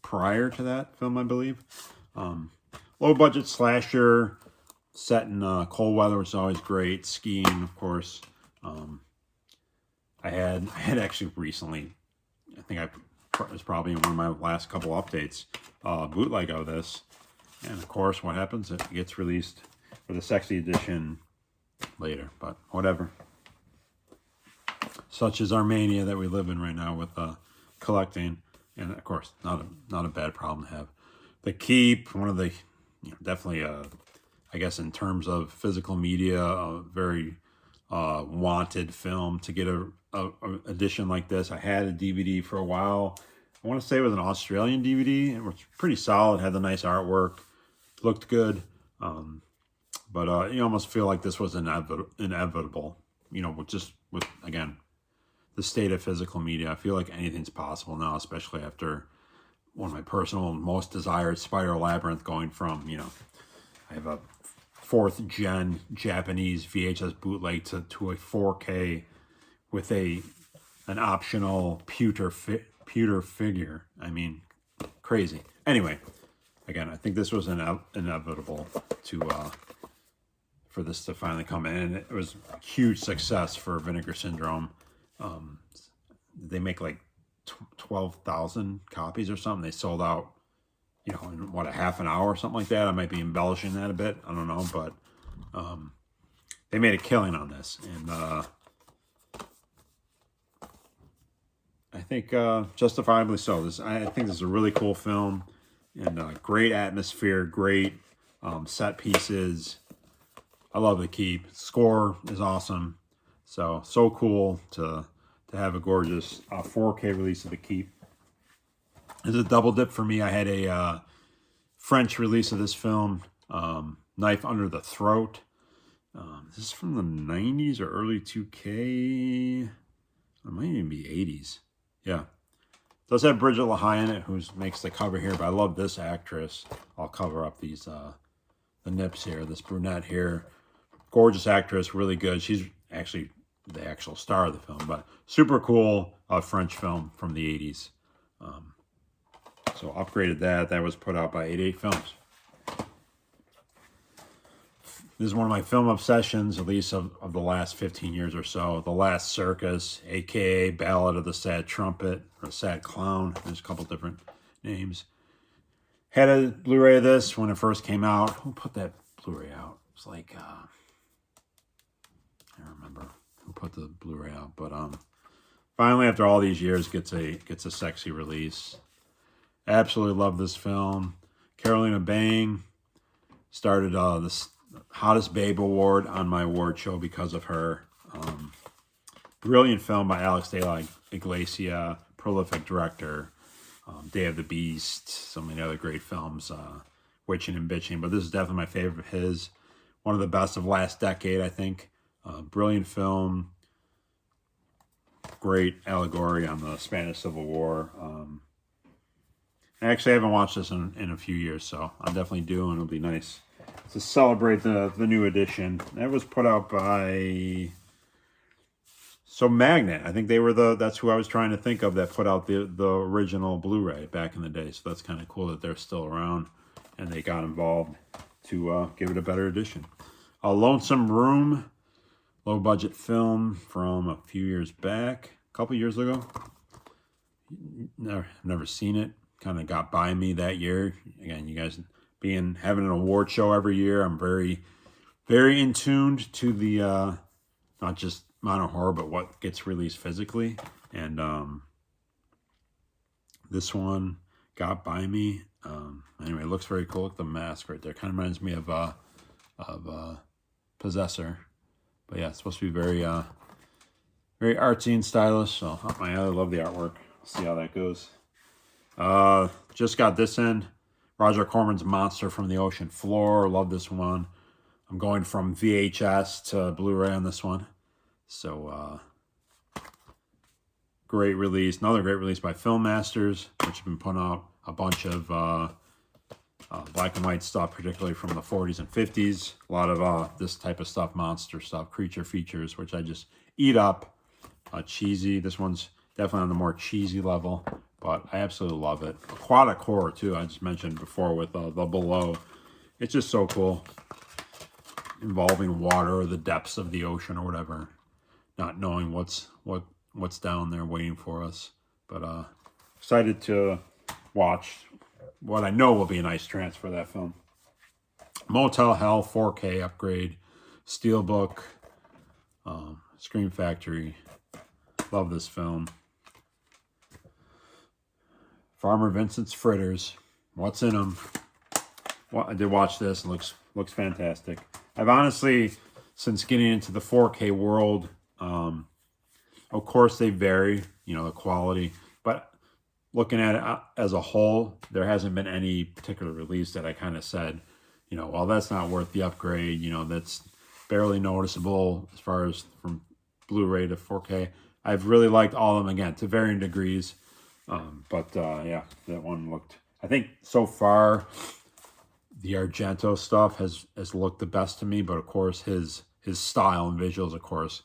prior to that film, I believe. Low budget slasher set in cold weather, which is always great. Skiing, of course. I had actually recently, I think it was probably in one of my last couple updates, bootleg of this. And of course, what happens? It gets released for the sexy edition later, but whatever. Such is Armenia that we live in right now with collecting, and of course, not a bad problem to have. The Keep, one of the, definitely, I guess in terms of physical media, a very wanted film. To get a edition like this, I had a DVD for a while. I want to say it was an Australian DVD. It was pretty solid, had the nice artwork, looked good, but you almost feel like this was inevitable. With again, the state of physical media. I feel like anything's possible now, especially after one of my personal most desired Spider Labyrinth going from, I have a 4th gen Japanese VHS bootleg to a 4K with an optional pewter figure. I mean, crazy. Anyway, again, I think this was inevitable for this to finally come in. And it was a huge success for Vinegar Syndrome. They make like 12,000 copies or something. They sold out, in a half an hour or something like that. I might be embellishing that a bit. I don't know, but they made a killing on this, and I think justifiably so. I think this is a really cool film, and great atmosphere, great set pieces. I love The Keep. Score is awesome. So cool to have a gorgeous 4K release of The Keep. It's a double dip for me. I had a French release of this film, Knife Under the Throat. This is from the 90s or early 2K. It might even be 80s. Yeah. It does have Bridget LaHaye in it, who makes the cover here, but I love this actress. I'll cover up these the nips here, this brunette here. Gorgeous actress, really good. She's actually the actual star of the film, but super cool French film from the 80s. So upgraded that. That was put out by 88 Films. This is one of my film obsessions, at least of the last 15 years or so. The Last Circus, a.k.a. Ballad of the Sad Trumpet, or Sad Clown. There's a couple different names. Had a Blu-ray of this when it first came out. Who put that Blu-ray out? It was like I don't remember who put the Blu-ray out, but finally after all these years gets a sexy release. Absolutely love this film. Carolina Bang started this Hottest Babe Award on my award show because of her. Brilliant film by Alex de la Iglesia, prolific director. Day of the Beast, so many other great films, Witching and Bitching, but this is definitely my favorite of his. One of the best of last decade, I think. Brilliant film. Great allegory on the Spanish Civil War. Actually, I haven't watched this in a few years, so I'll definitely do, and it'll be nice to celebrate the new edition. That was put out by... So Magnet, I think they were that's who I was trying to think of that put out the original Blu-ray back in the day. So that's kind of cool that they're still around and they got involved to give it a better edition. A Lonesome Room, low budget film from a few years back, a couple years ago. Never seen it. Kind of got by me that year. Again, you guys having an award show every year, I'm very, very in tuned to the not just mono horror, but what gets released physically. And this one got by me. Anyway, it looks very cool. Look at the mask right there. Kind of reminds me of Possessor. But yeah, it's supposed to be very very artsy and stylish. So I love the artwork. See how that goes. Just got this in. Roger Corman's Monster from the Ocean Floor. Love this one. I'm going from VHS to Blu-ray on this one. So, great release. Another great release by Film Masters, which have been putting out a bunch of black and white stuff, particularly from the 40s and 50s. A lot of this type of stuff, monster stuff, creature features, which I just eat up. Cheesy. This one's definitely on the more cheesy level, but I absolutely love it. Aquatic horror, too. I just mentioned before with the Below. It's just so cool. Involving water or the depths of the ocean or whatever. Not knowing what's down there waiting for us, but excited to watch what I know will be a nice transfer of that film. Motel Hell 4K upgrade, Steelbook, Scream Factory. Love this film. Farmer Vincent's Fritters. What's in them? Well, I did watch this. It looks fantastic. I've honestly, since getting into the 4K world. Of course, they vary, the quality, but looking at it as a whole, there hasn't been any particular release that I kind of said, well, that's not worth the upgrade, that's barely noticeable as far as from Blu-ray to 4K. I've really liked all of them, again, to varying degrees, but yeah, that one looked, I think so far, the Argento stuff has looked the best to me, but of course, his style and visuals, of course,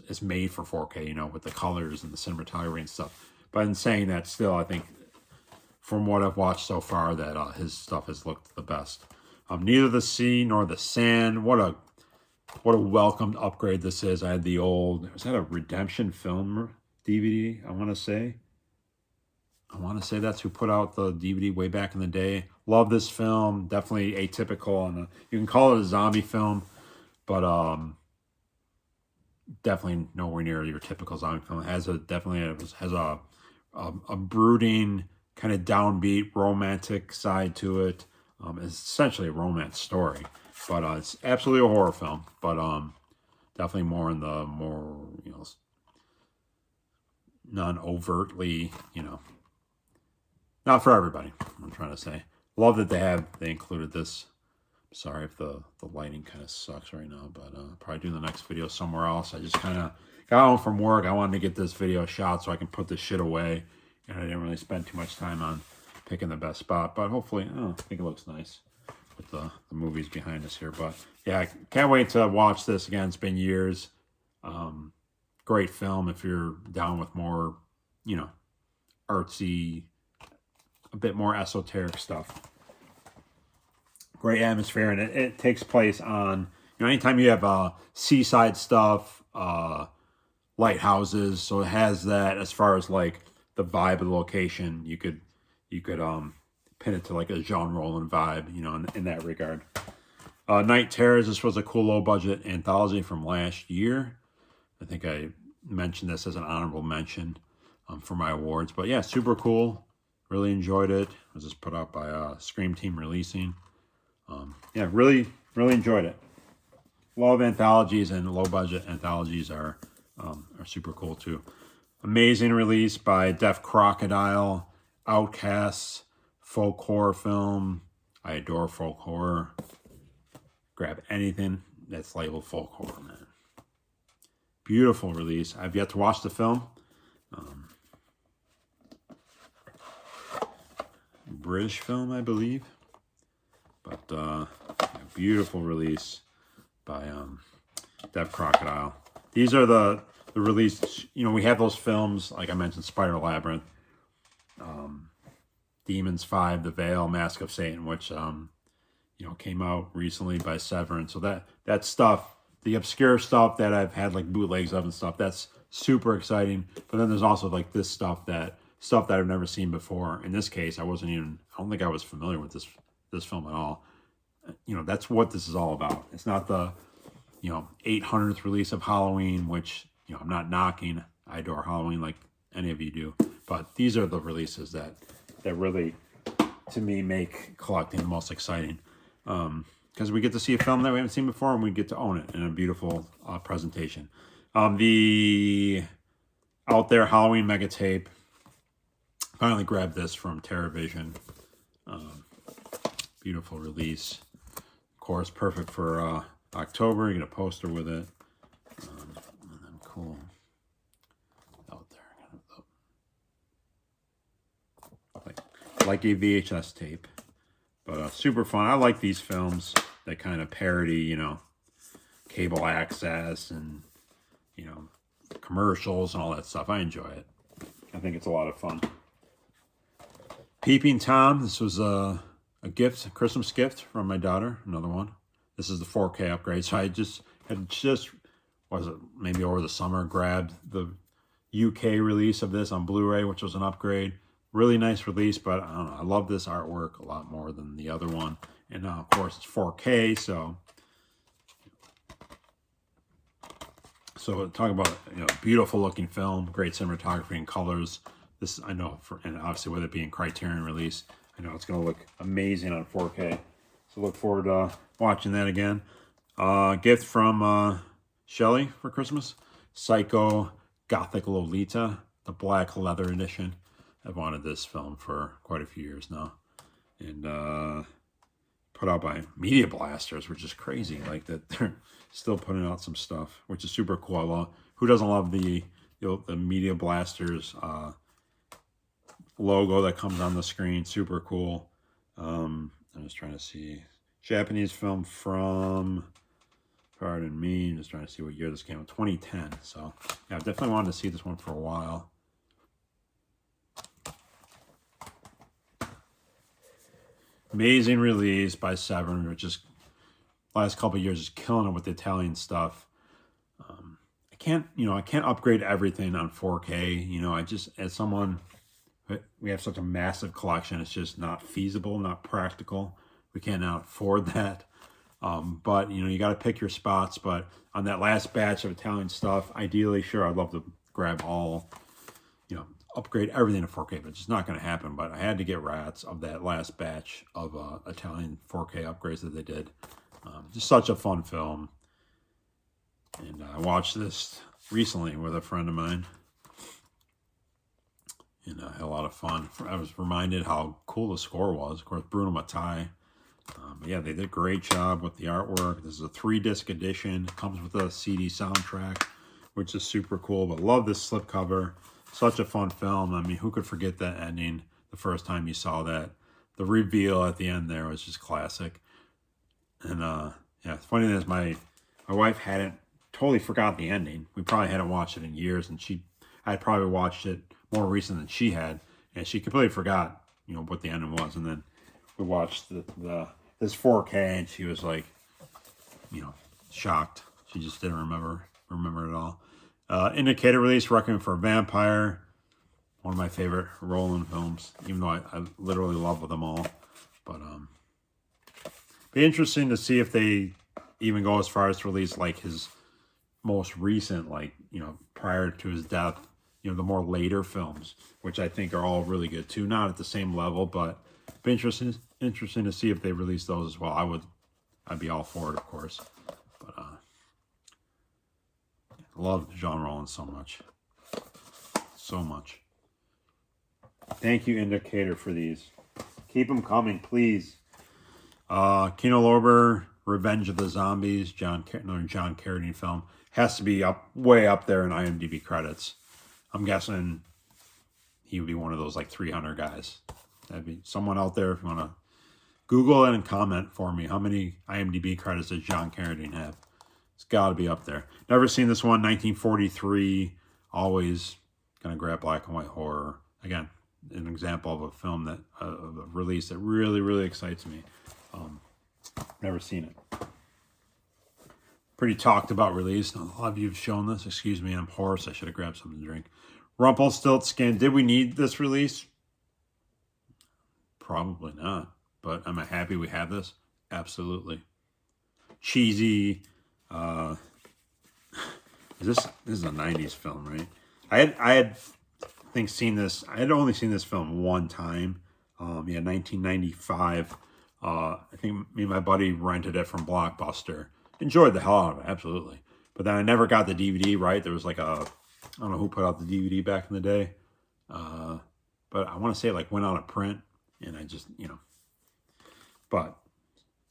it's made for 4K, with the colors and the cinematography and stuff. But in saying that, still, I think from what I've watched so far, that his stuff has looked the best. Neither the Sea nor the Sand. What a welcomed upgrade this is. I had the old, was that a Redemption Film DVD? I want to say that's who put out the DVD way back in the day. Love this film. Definitely atypical, and you can call it a zombie film, but definitely nowhere near your typical zombie film. It has a brooding, kind of downbeat, romantic side to it. It's essentially a romance story, but it's absolutely a horror film. But definitely more in the non-overtly, not for everybody. I'm trying to say. Love that they included this. Sorry if the lighting kind of sucks right now, but probably do the next video somewhere else. I just kind of got home from work. I wanted to get this video shot so I can put this shit away, and I didn't really spend too much time on picking the best spot, but hopefully, I think it looks nice with the movies behind us here. But yeah, I can't wait to watch this again. It's been years. Great film if you're down with more, artsy, a bit more esoteric stuff. Great atmosphere, and it takes place on, anytime you have seaside stuff, lighthouses, so it has that as far as like the vibe of the location. You could pin it to like a Jean Rollin vibe, in that regard. Night Terrors, this was a cool low-budget anthology from last year. I think I mentioned this as an honorable mention for my awards. But yeah, super cool. Really enjoyed it. It was just put out by Scream Team Releasing. Yeah, really enjoyed it. Love anthologies, and low-budget anthologies are super cool too. Amazing release by Deaf Crocodile, Outcasts, folk horror film. I adore folk horror. Grab anything that's labeled folk horror, man. Beautiful release. I've yet to watch the film. British film, I believe. But yeah, beautiful release by Deaf Crocodile. These are the release. You know, we have those films, like I mentioned, Spider Labyrinth, Demons 5, The Veil, Mask of Satan, which you know, came out recently by Severance. So that stuff, the obscure stuff that I've had like bootlegs of and stuff, that's super exciting. But then there's also like this stuff that I've never seen before. In this case, I don't think I was familiar with this film at all. You know, that's what this is all about. It's not the, you know, 800th release of Halloween, which, you know, I'm not knocking. I adore Halloween like any of you do. But these are the releases that really, to me, make collecting the most exciting. Because we get to see a film that we haven't seen before, and we get to own it in a beautiful presentation. The Out There Halloween Mega Tape. Finally grabbed this from TerraVision. Beautiful release. Of course, perfect for October. You get a poster with it. And then cool. Out there. Like a VHS tape. But super fun. I like these films that kind of parody, you know, cable access and, you know, commercials and all that stuff. I enjoy it. I think it's a lot of fun. Peeping Tom. This was a gift, a Christmas gift from my daughter. Another one. This is the 4K upgrade. So I just was it maybe over the summer, grabbed the UK release of this on Blu Ray, which was an upgrade. Really nice release, but I don't know. I love this artwork a lot more than the other one. And of course, it's 4K, so talk about, you know, beautiful looking film, great cinematography and colors. This, I know, and obviously with it being Criterion release, I know it's going to look amazing on 4K. So look forward to watching that again. Gift from Shelley for Christmas. Psycho Gothic Lolita, the black leather edition. I've wanted this film for quite a few years now. And put out by Media Blasters, which is crazy. Like that they're still putting out some stuff, which is super cool. Who doesn't love the Media Blasters logo that comes on the screen? Super cool. I'm just trying to see. Japanese film from, pardon me, I'm just trying to see what year this came out. 2010. So yeah, I've definitely wanted to see this one for a while. Amazing release by Severance, which is last couple of years is killing it with the Italian stuff. I can't upgrade everything on 4K. You know, I just, as someone, we have such a massive collection, it's just not feasible, not practical. We cannot afford that. But you know, you got to pick your spots. But on that last batch of Italian stuff, ideally, sure, I'd love to grab all, you know, upgrade everything to 4K, but it's just not going to happen. But I had to get rats of that last batch of Italian 4K upgrades that they did. Just such a fun film. And I watched this recently with a friend of mine. And I had a lot of fun. I was reminded how cool the score was. Of course, Bruno Mattei. Yeah, they did a great job with the artwork. This is a 3-disc edition. It comes with a CD soundtrack, which is super cool. But love this slipcover. Such a fun film. I mean, who could forget that ending the first time you saw that? The reveal at the end there was just classic. And yeah, it's funny that my wife hadn't totally forgot the ending. We probably hadn't watched it in years, and I had probably watched it more recent than she had, and she completely forgot, you know, what the ending was. And then we watched this 4K, and she was like, you know, shocked. She just didn't remember it all. Indicator release, Requiem for a Vampire. One of my favorite Roland films, even though I literally love them all. But Be interesting to see if they even go as far as to release like his most recent, like, you know, prior to his death, you know, the more later films, which I think are all really good too. Not at the same level, but be interesting to see if they release those as well. I'd be all for it, of course. But I love John Rollins so much. So much. Thank you, Indicator, for these. Keep them coming, please. Kino Lorber, Revenge of the Zombies, another John Carradine film. Has to be way up there in IMDb credits. I'm guessing he would be one of those like 300 guys. That'd be someone out there if you want to Google it and comment for me. How many IMDb credits does John Carradine have? It's got to be up there. Never seen this one. 1943. Always gonna grab black and white horror. Again, an example of a film that of a release that really, really excites me. Never seen it. Pretty talked about release. A lot of you have shown this. Excuse me, I'm hoarse. I should have grabbed something to drink. Rumpelstiltskin. Did we need this release? Probably not. But am I happy we have this? Absolutely. Cheesy. This is a 90s film, right? I had seen this. I had only seen this film one time. 1995. I think me and my buddy rented it from Blockbuster. Enjoyed the hell out of it, absolutely. But then I never got the DVD, right? There was like I don't know who put out the DVD back in the day. But I want to say it like went out of print. And I just, but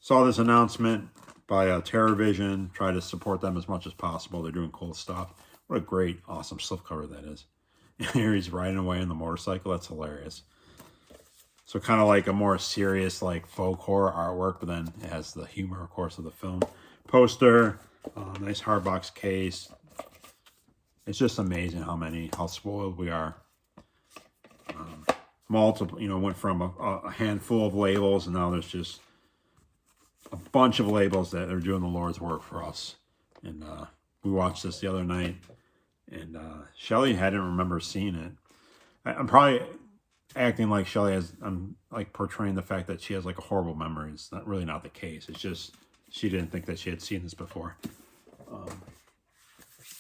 saw this announcement by TerrorVision. Try to support them as much as possible. They're doing cool stuff. What a great, awesome slipcover that is. Here he's riding away on the motorcycle. That's hilarious. So kind of like a more serious, like folk horror artwork, but then it has the humor, of course, of the film. Poster, nice hardbox case. It's just amazing how spoiled we are. Multiple, went from a handful of labels, and now there's just a bunch of labels that are doing the Lord's work for us. And we watched this the other night, and Shelly hadn't remember seeing it. I'm probably acting like Shelly has, I'm like portraying the fact that she has like a horrible memory. It's really not the case. It's just she didn't think that she had seen this before.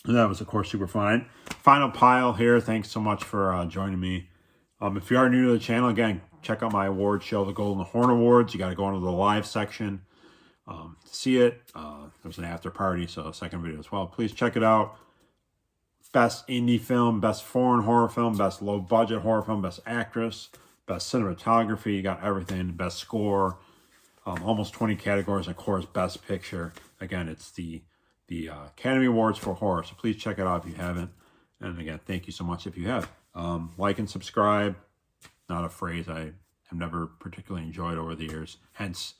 And that was, of course, super fun. Final pile here. Thanks so much for joining me. If you are new to the channel, again, check out my award show, the Golden Horn Awards. You got to go into the live section to see it. There's an after party, so a second video as well. Please check it out. Best indie film, best foreign horror film, best low budget horror film, best actress, best cinematography. You got everything. Best score. Almost 20 categories. Of course, best picture. Again, it's the Academy Awards for horror. So please check it out if you haven't. And again, thank you so much if you have. Like and subscribe. Not a phrase I have never particularly enjoyed over the years. Hence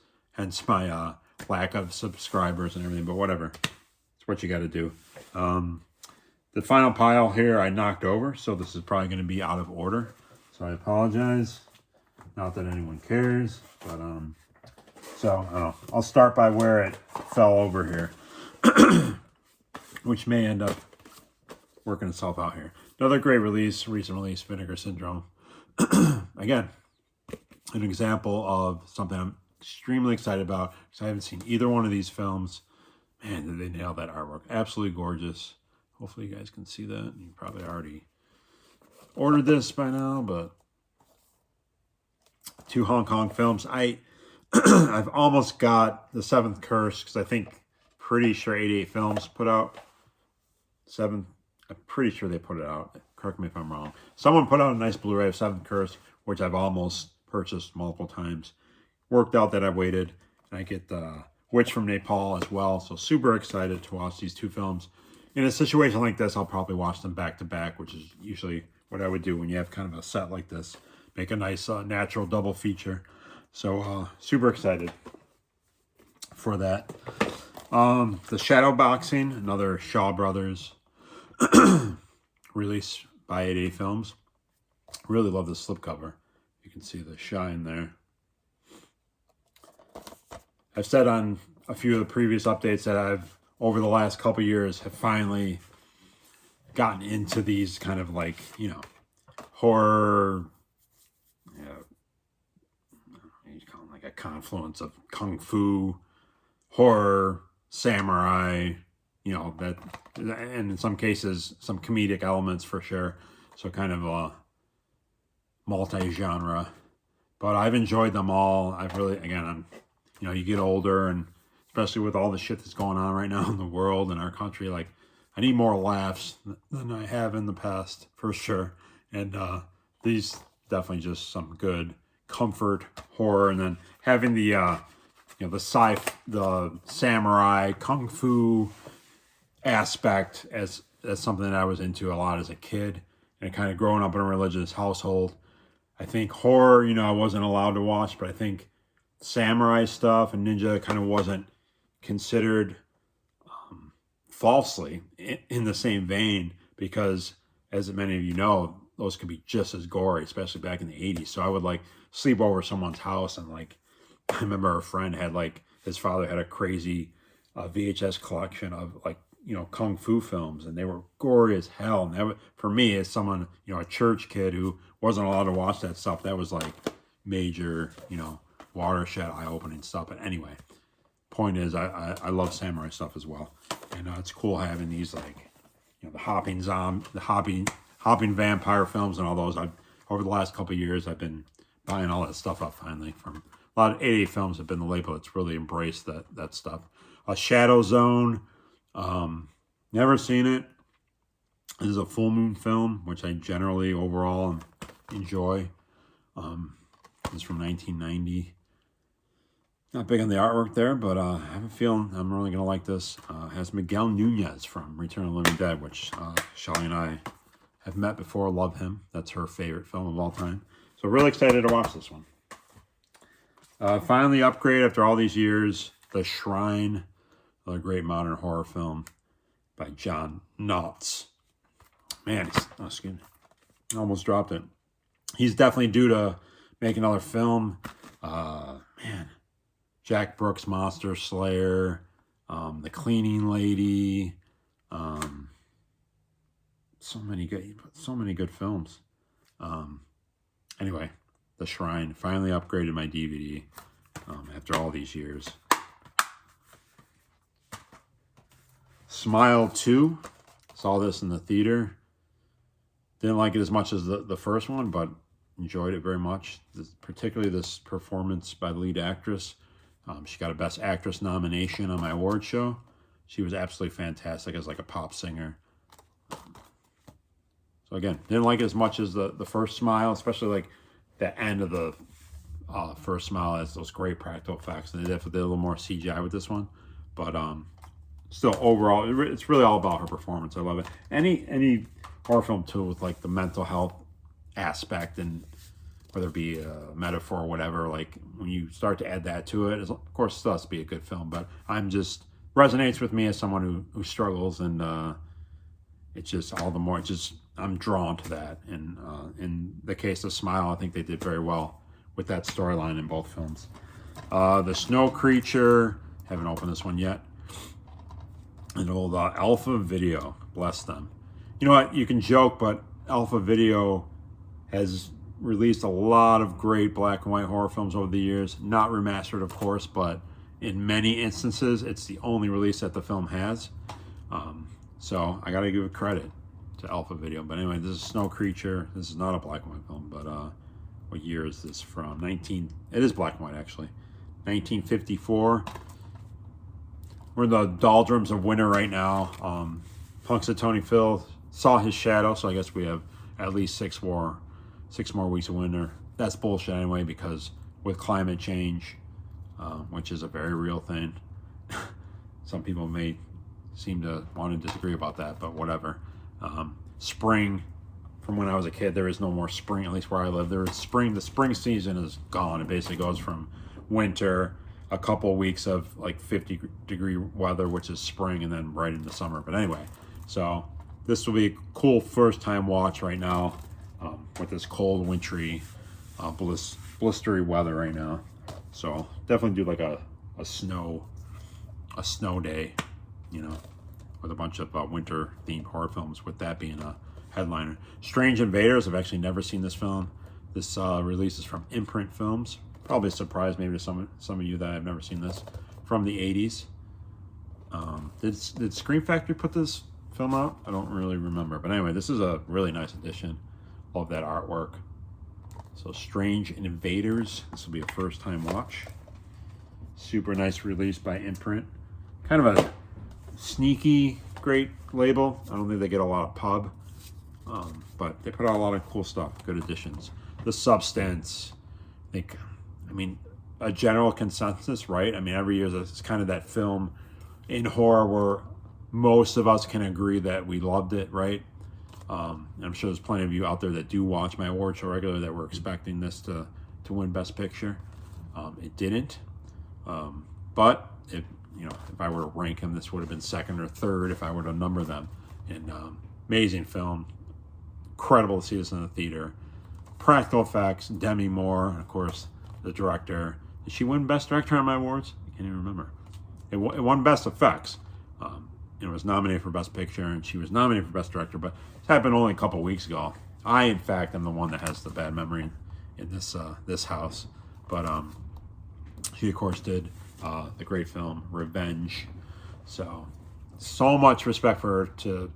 my lack of subscribers and everything. But whatever. It's what you got to do. The final pile here I knocked over, so this is probably going to be out of order. So I apologize. Not that anyone cares, but so I don't know. I'll start by where it fell over here, which may end up working itself out here. Another great release, recent release, Vinegar Syndrome. Again, an example of something I'm extremely excited about because I haven't seen either one of these films. Man, did they nail that artwork. Absolutely gorgeous. Hopefully you guys can see that. You probably already ordered this by now, but 2 Hong Kong films. I've almost got The Seventh Curse because I think pretty sure 88 Films put out 7. I'm pretty sure they put it out. Correct me if I'm wrong. Someone put out a nice Blu Ray of Seventh Curse, which I've almost purchased multiple times. Worked out that I waited, and I get the Witch from Nepal as well. So super excited to watch these 2 films. In a situation like this, I'll probably watch them back to back, which is usually what I would do when you have kind of a set like this. Make a nice natural double feature. So super excited for that. The Shadow Boxing, another Shaw Brothers release by 88 Films. Really love the slipcover. You can see the shine there. I've said on a few of the previous updates that I've, over the last couple years, have finally gotten into these kind of like, horror, like a confluence of kung fu, horror, samurai, you know, that, and in some cases, some comedic elements for sure. So kind of a multi-genre. But I've enjoyed them all. I've really, again, you know, you get older, and especially with all the shit that's going on right now in the world and our country, like, I need more laughs than I have in the past, for sure. And these definitely just some good comfort horror, and then having the you know, the samurai kung fu aspect as something that I was into a lot as a kid, and kind of growing up in a religious household. I think horror, you know, I wasn't allowed to watch, but I think samurai stuff and ninja kind of wasn't considered falsely in the same vein, because as many of you know, those could be just as gory, especially back in the 80s. So I would like sleep over someone's house, and like, I remember a friend had like, his father had a crazy VHS collection of like, you know, kung fu films, and they were gory as hell. And that was, for me, as someone, you know, a church kid who wasn't allowed to watch that stuff, that was like major, you know, watershed, eye-opening stuff. But anyway, point is, I love samurai stuff as well, and it's cool having these, like, you know, the hopping vampire films and all those. Over the last couple of years, I've been buying all that stuff up finally. From a lot of 80 films have been the label. It's really embraced that stuff. Shadow Zone, never seen it. This is a full moon film, which I generally overall enjoy. It's from 1990. Not big on the artwork there, but I have a feeling I'm really going to like this. Has Miguel Nunez from Return of the Living Dead, which Shelly and I have met before, love him. That's her favorite film of all time. So really excited to watch this one. Finally upgrade after all these years, The Shrine, a great modern horror film by John Knotts. Man, excuse me, I almost dropped it. He's definitely due to make another film. Man, Jack Brooks' Monster Slayer, The Cleaning Lady, so many good films. Anyway, The Shrine, finally upgraded my DVD after all these years. Smile 2, saw this in the theater. Didn't like it as much as the first one, but enjoyed it very much. Particularly this performance by the lead actress. She got a Best Actress nomination on my award show. She was absolutely fantastic as like a pop singer. So again, didn't like it as much as the first Smile, especially like the end of the first Smile has those great practical effects, and they definitely did a little more CGI with this one. But still, overall, it's really all about her performance. I love it. Any horror film too with like the mental health aspect, and whether it be a metaphor or whatever, like when you start to add that to it, of course it still has to be a good film, but resonates with me as someone who struggles, and it's just all the more, I'm drawn to that. And in the case of Smile, I think they did very well with that storyline in both films. The Snow Creature, haven't opened this one yet. An old Alpha Video, bless them. You know what, you can joke, but Alpha Video has released a lot of great black and white horror films over the years. Not remastered, of course, but in many instances, it's the only release that the film has. So I gotta give it credit to Alpha Video. But anyway, this is Snow Creature. This is not a black and white film, but what year is this from? It is black and white, actually. 1954. We're in the doldrums of winter right now. Punxsutawney Phil saw his shadow, so I guess we have at least 6 more weeks of winter. That's bullshit anyway, because with climate change, which is a very real thing, some people may seem to want to disagree about that, but whatever. Spring, from when I was a kid, there is no more spring, at least where I live. There is spring. The spring season is gone. It basically goes from winter, a couple weeks of like 50-degree weather, which is spring, and then right into summer. But anyway, so this will be a cool first-time watch right now, with this cold, wintry, blistery weather right now. So definitely do like a snow day, you know, with a bunch of winter-themed horror films, with that being a headliner. Strange Invaders, I've actually never seen this film. This release is from Imprint Films, probably a surprise maybe to some of you that I've never seen this, from the 80s. Did Scream Factory put this film out? I don't really remember. But anyway, this is a really nice edition. Love that artwork. So Strange Invaders. This will be a first time watch. Super nice release by Imprint. Kind of a sneaky, great label. I don't think they get a lot of pub. But they put out a lot of cool stuff. Good editions. The Substance. I mean, a general consensus, right? I mean, every year it's kind of that film in horror where most of us can agree that we loved it, right? I'm sure there's plenty of you out there that do watch my award show regularly that were expecting this to win Best Picture. It didn't. But if I were to rank them, this would have been second or third if I were to number them. And amazing film. Incredible to see this in the theater. Practical effects, Demi Moore, and of course, the director. Did she win Best Director on my awards? I can't even remember. It won Best Effects. It was nominated for Best Picture, and she was nominated for Best Director, but it happened only a couple weeks ago. I, in fact, am the one that has the bad memory in this house. But she, of course, did the great film Revenge. So much respect for her to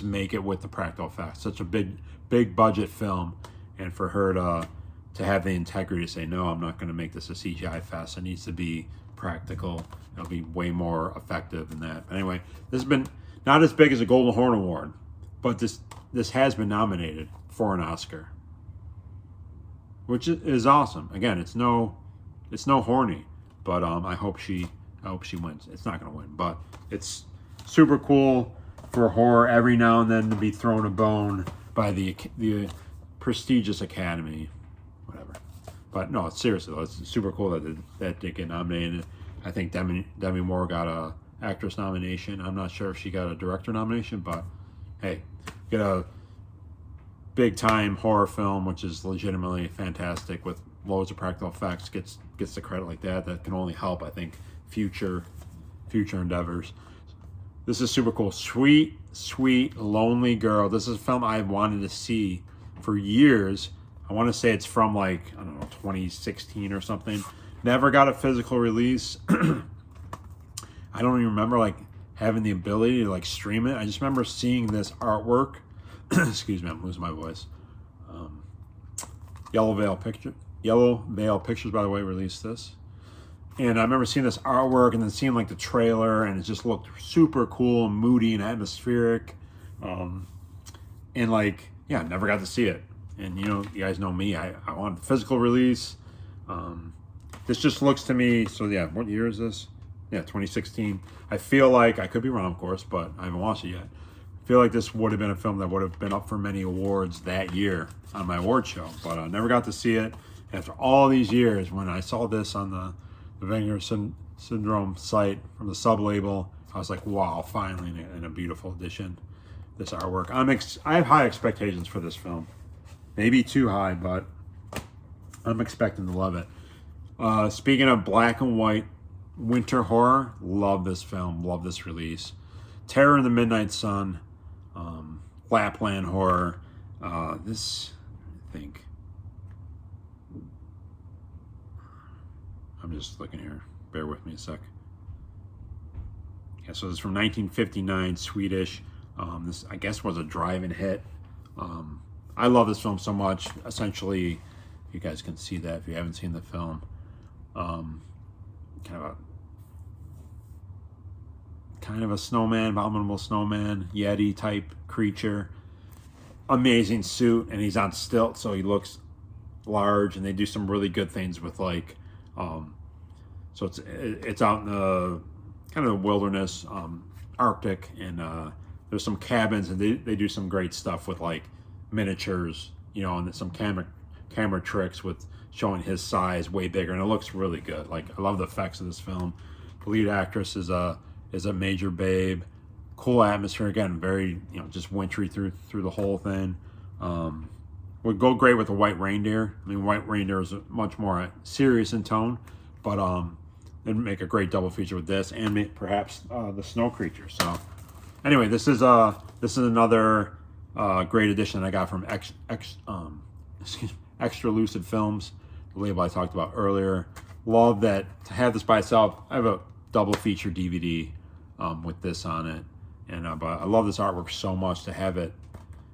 make it with the practical effects. Such a big budget film, and for her to have the integrity to say, no, I'm not going to make this a CGI fest. It needs to be practical. It'll be way more effective than that. But anyway, this has been not as big as a Golden Horn Award, but this has been nominated for an Oscar, which is awesome. Again, it's no horny, but I hope she wins. It's not going to win, but it's super cool for horror every now and then to be thrown a bone by the prestigious Academy, whatever. But no, seriously though, it's super cool that did get nominated. I think Demi Moore got a actress nomination. I'm not sure if she got a director nomination, but hey, get a big time horror film, which is legitimately fantastic with loads of practical effects, gets the credit like that. That can only help, I think, future endeavors. This is super cool. Sweet Lonely Girl. This is a film I've wanted to see for years. I want to say it's from like, I don't know, 2016 or something. Never got a physical release. I don't even remember like having the ability to like stream it. I just remember seeing this artwork. Excuse me, I'm losing my voice. Yellow Veil Pictures, by the way, released this. And I remember seeing this artwork and then seeing like the trailer, and it just looked super cool and moody and atmospheric. And like, yeah, never got to see it. And you guys know me, I want a physical release. This just looks to me, so yeah, what year is this? Yeah, 2016. I feel like, I could be wrong, of course, but I haven't watched it yet. I feel like this would have been a film that would have been up for many awards that year on my award show, but I never got to see it. After all these years, when I saw this on the Wenger Syndrome site from the sub-label, I was like, wow, finally in a beautiful edition, this artwork. I have high expectations for this film. Maybe too high, but I'm expecting to love it. Speaking of black and white winter horror, love this film, love this release. Terror in the Midnight Sun, Lapland horror. This, I think, I'm just looking here. Bear with me a sec. Yeah, so this is from 1959, Swedish. This, I guess, was a drive-in hit. I love this film so much. Essentially, you guys can see that if you haven't seen the film. Kind of a snowman, abominable snowman, Yeti type creature. Amazing suit, and he's on stilts, so he looks large. And they do some really good things with like, so it's out in the kind of the wilderness, Arctic, and there's some cabins, and they do some great stuff with like miniatures, and some camera tricks with showing his size way bigger, and it looks really good. Like, I love the effects of this film. The lead actress is a major babe. Cool atmosphere, again, very just wintry through the whole thing. Would go great with the White Reindeer. I mean, White Reindeer is much more serious in tone, but it'd make a great double feature with this, and perhaps the Snow Creature. So anyway, this is another great edition I got from Extra Lucid Films. label I talked about earlier. Love that to have this by itself. I have a double feature DVD with this on it, and but I love this artwork so much. To have it,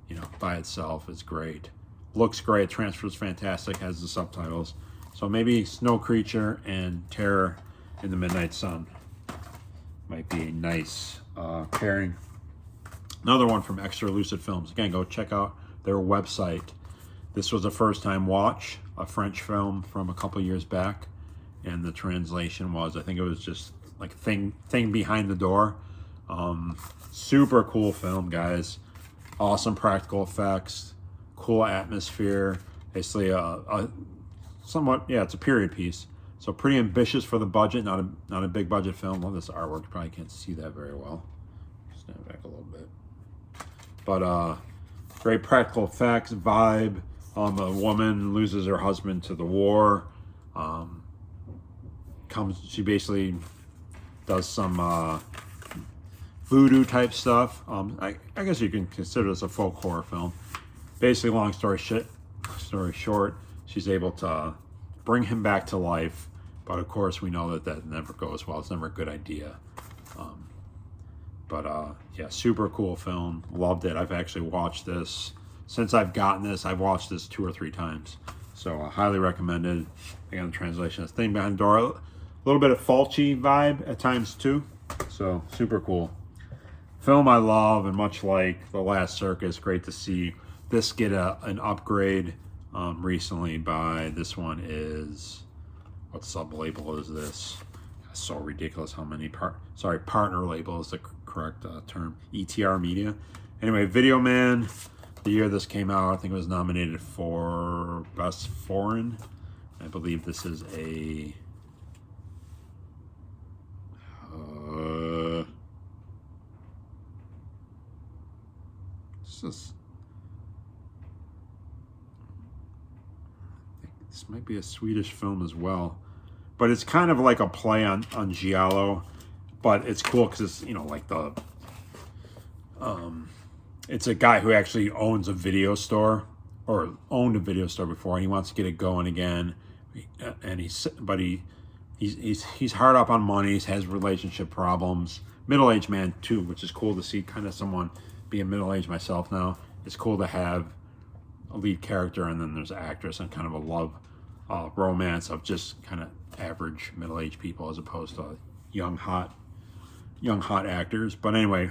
you know, by itself is great. Looks great. Transfers fantastic. Has the subtitles. So maybe Snow Creature and Terror in the Midnight Sun might be a nice pairing. Another one from Extra Lucid Films. Again, go check out their website. This was a first-time watch, a French film from a couple years back, and the translation was, I think it was just like thing behind the door. Super cool film, guys. Awesome practical effects, cool atmosphere. Basically, somewhat, yeah, it's a period piece. So pretty ambitious for the budget, not a big budget film. Well, this artwork, you probably can't see that very well. Stand back a little bit. But great practical effects, vibe. A woman loses her husband to the war. She basically does some voodoo type stuff. I guess you can consider this a folk horror film. Basically, long story short, she's able to bring him back to life, but of course we know that never goes well. It's never a good idea. Yeah, super cool film. Loved it. I've actually watched this since I've gotten this. I've watched this 2 or 3 times, so highly recommended. Again, the translation is Thing Behind the Door. A little bit of Fulci vibe at times too, so super cool. Film I love, and much like The Last Circus, great to see this get an upgrade recently by, this one is, what sub-label is this? It's so ridiculous how many partner label is the correct term. ETR Media. Anyway, Video Man, the year this came out, I think it was nominated for Best Foreign. I believe this is a this might be a Swedish film as well, but it's kind of like a play on Giallo, but it's cool because it's, you know, like the it's a guy who actually owns a video store, or owned a video store before, and he wants to get it going again, and he's hard up on money. He has relationship problems. Middle-aged man too, which is cool to see. Kind of someone, being middle-aged myself now, it's cool to have a lead character, and then there's an actress, and kind of a love romance of just kind of average middle-aged people as opposed to young hot actors. But anyway,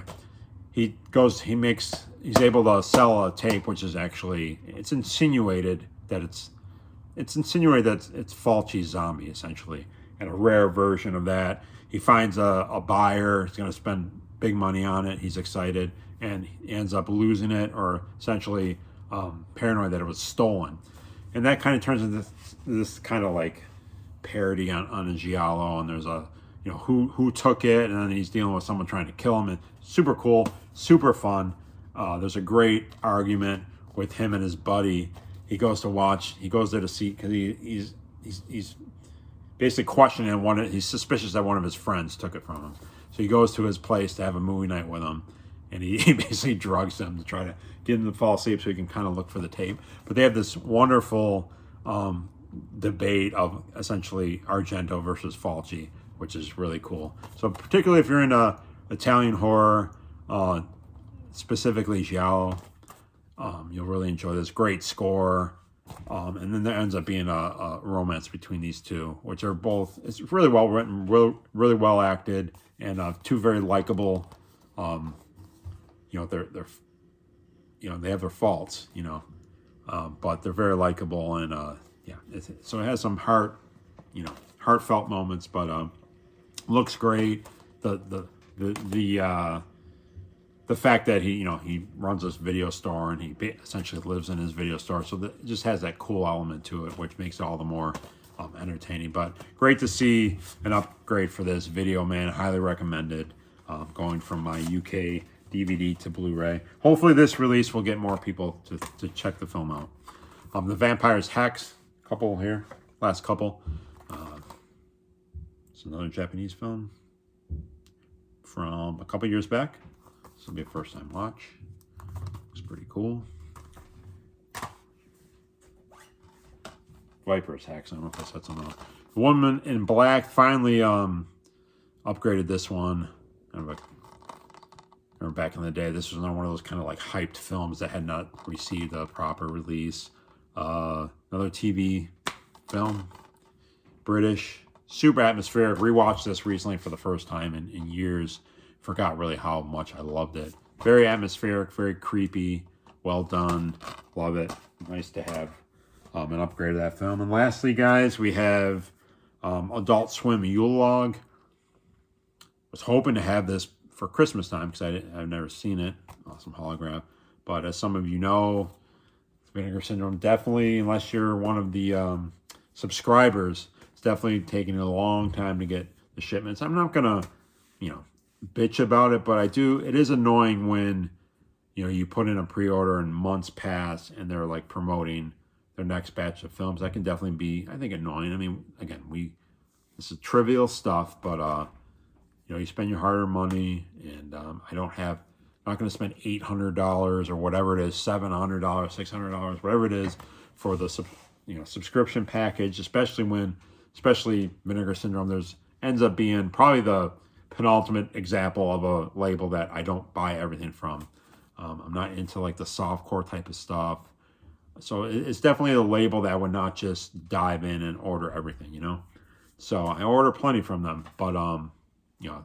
he's able to sell a tape, which is actually, it's insinuated that it's Fulci's Zombie, essentially, and a rare version of that. He finds a buyer. He's going to spend big money on it. He's excited, and he ends up losing it, or essentially paranoid that it was stolen. And that kind of turns into this kind of like parody on a Giallo, and there's a, you know, who took it, and then he's dealing with someone trying to kill him, and super cool, super fun. There's a great argument with him and his buddy. He goes there to see, because he's basically questioning he's suspicious that one of his friends took it from him. So he goes to his place to have a movie night with him, and he basically drugs him to try to get him to fall asleep so he can kind of look for the tape. But they have this wonderful debate of essentially Argento versus Fulci, which is really cool. So particularly if you're into Italian horror, specifically Giallo, you'll really enjoy this. Great score. And then there ends up being a romance between these two, which are both, it's really well written, really well acted, and two very likable, you know, they're you know, they have their faults, you know, but they're very likable, and yeah, so it has some heartfelt moments, but looks great. The fact that he runs this video store, and he essentially lives in his video store, so it just has that cool element to it, which makes it all the more entertaining. But great to see an upgrade for this. Video Man, highly recommended. Going from my UK DVD to Blu-ray. Hopefully this release will get more people to check the film out. The Vampire's Hex, couple here, last couple. It's another Japanese film from a couple years back. This will be a first-time watch. Looks pretty cool. Vipers hacks. I don't know if I said something else. The Woman in Black finally upgraded this one. I remember back in the day, this was another one of those kind of like hyped films that had not received a proper release. Another TV film, British, super atmospheric. Rewatched this recently for the first time in years. Forgot really how much I loved it. Very atmospheric, very creepy, well done. Love it. Nice to have an upgrade of that film. And lastly, guys, we have Adult Swim Yule Log. Was hoping to have this for Christmas time because I've never seen it. Awesome holograph. But as some of you know, Vinegar Syndrome definitely, unless you're one of the subscribers, it's definitely taking a long time to get the shipments. I'm not gonna, bitch about it, but it is annoying when, you put in a pre-order and months pass and they're like promoting their next batch of films. That can definitely be, I think, annoying. I mean, again, this is trivial stuff, but you spend your hard-earned money, and I'm not going to spend $800 or whatever it is, $700, $600, whatever it is for the subscription package, especially Vinegar Syndrome. Ends up being probably the penultimate example of a label that I don't buy everything from. I'm not into like the softcore type of stuff. So it's definitely a label that I would not just dive in and order everything, So I order plenty from them, but I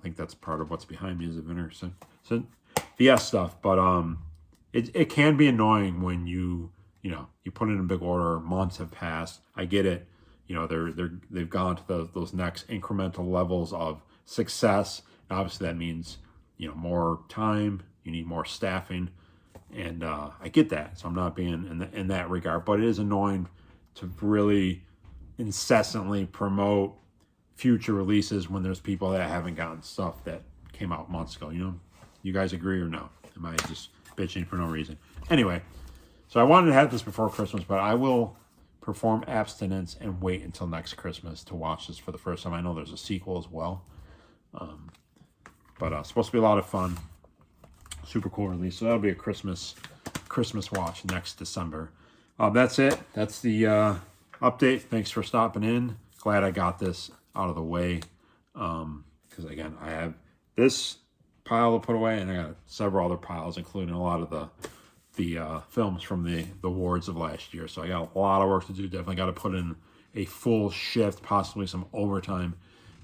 think that's part of what's behind me is the Vinegar Syndrome VS stuff. But it can be annoying when you put in a big order, months have passed. I get it. They've gone to those next incremental levels of success. Obviously, that means more time. You need more staffing, and I get that. So I'm not being in that regard, but it is annoying to really incessantly promote future releases when there's people that haven't gotten stuff that came out months ago. You guys agree or no? Am I just bitching for no reason? Anyway, so I wanted to have this before Christmas, but I will perform abstinence and wait until next Christmas to watch this for the first time. I know there's a sequel as well, but it's supposed to be a lot of fun. Super cool release. So that'll be a Christmas watch next December. That's it. That's the update. Thanks for stopping in. Glad I got this out of the way, because again, I have this pile to put away, and I got several other piles, including a lot of the films from the awards of last year. So I got a lot of work to do. Definitely got to put in a full shift, possibly some overtime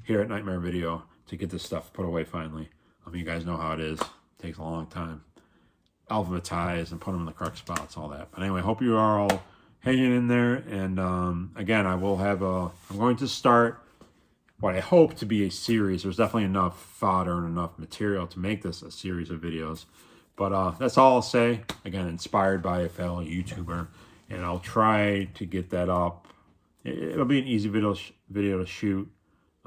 here at Nightmare Video to get this stuff put away finally. You guys know how it is. It takes a long time. Alphabetize and put them in the correct spots, all that. But anyway, hope you are all hanging in there. And again, I'm going to start what I hope to be a series. There's definitely enough fodder and enough material to make this a series of videos. But that's all I'll say. Again, inspired by a fellow YouTuber. And I'll try to get that up. It'll be an easy video to shoot.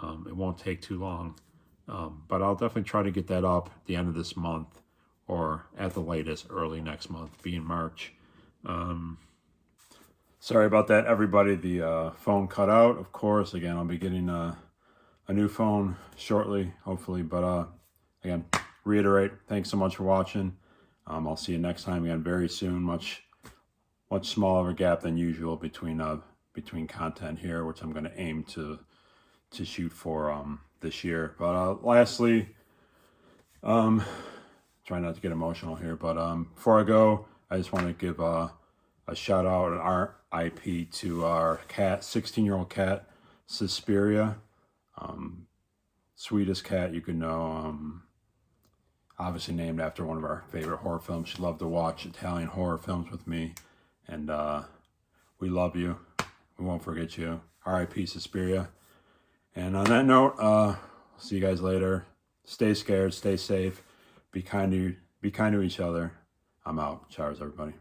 It won't take too long. But I'll definitely try to get that up at the end of this month, or at the latest early next month, being March. Sorry about that, everybody. The phone cut out, of course. Again, I'll be getting a new phone shortly, hopefully. But again, reiterate, thanks so much for watching. I'll see you next time again very soon. Much smaller gap than usual between content here, which I'm going to aim to shoot for this year. But lastly, try not to get emotional here, but before I go, I just want to give a shout out, an RIP to our cat, 16-year-old cat, Suspiria. Sweetest cat you could know. Obviously named after one of our favorite horror films. She loved to watch Italian horror films with me, and we love you. We won't forget you. RIP Suspiria. And on that note, see you guys later. Stay scared, stay safe, be kind to each other. I'm out. Showers, everybody.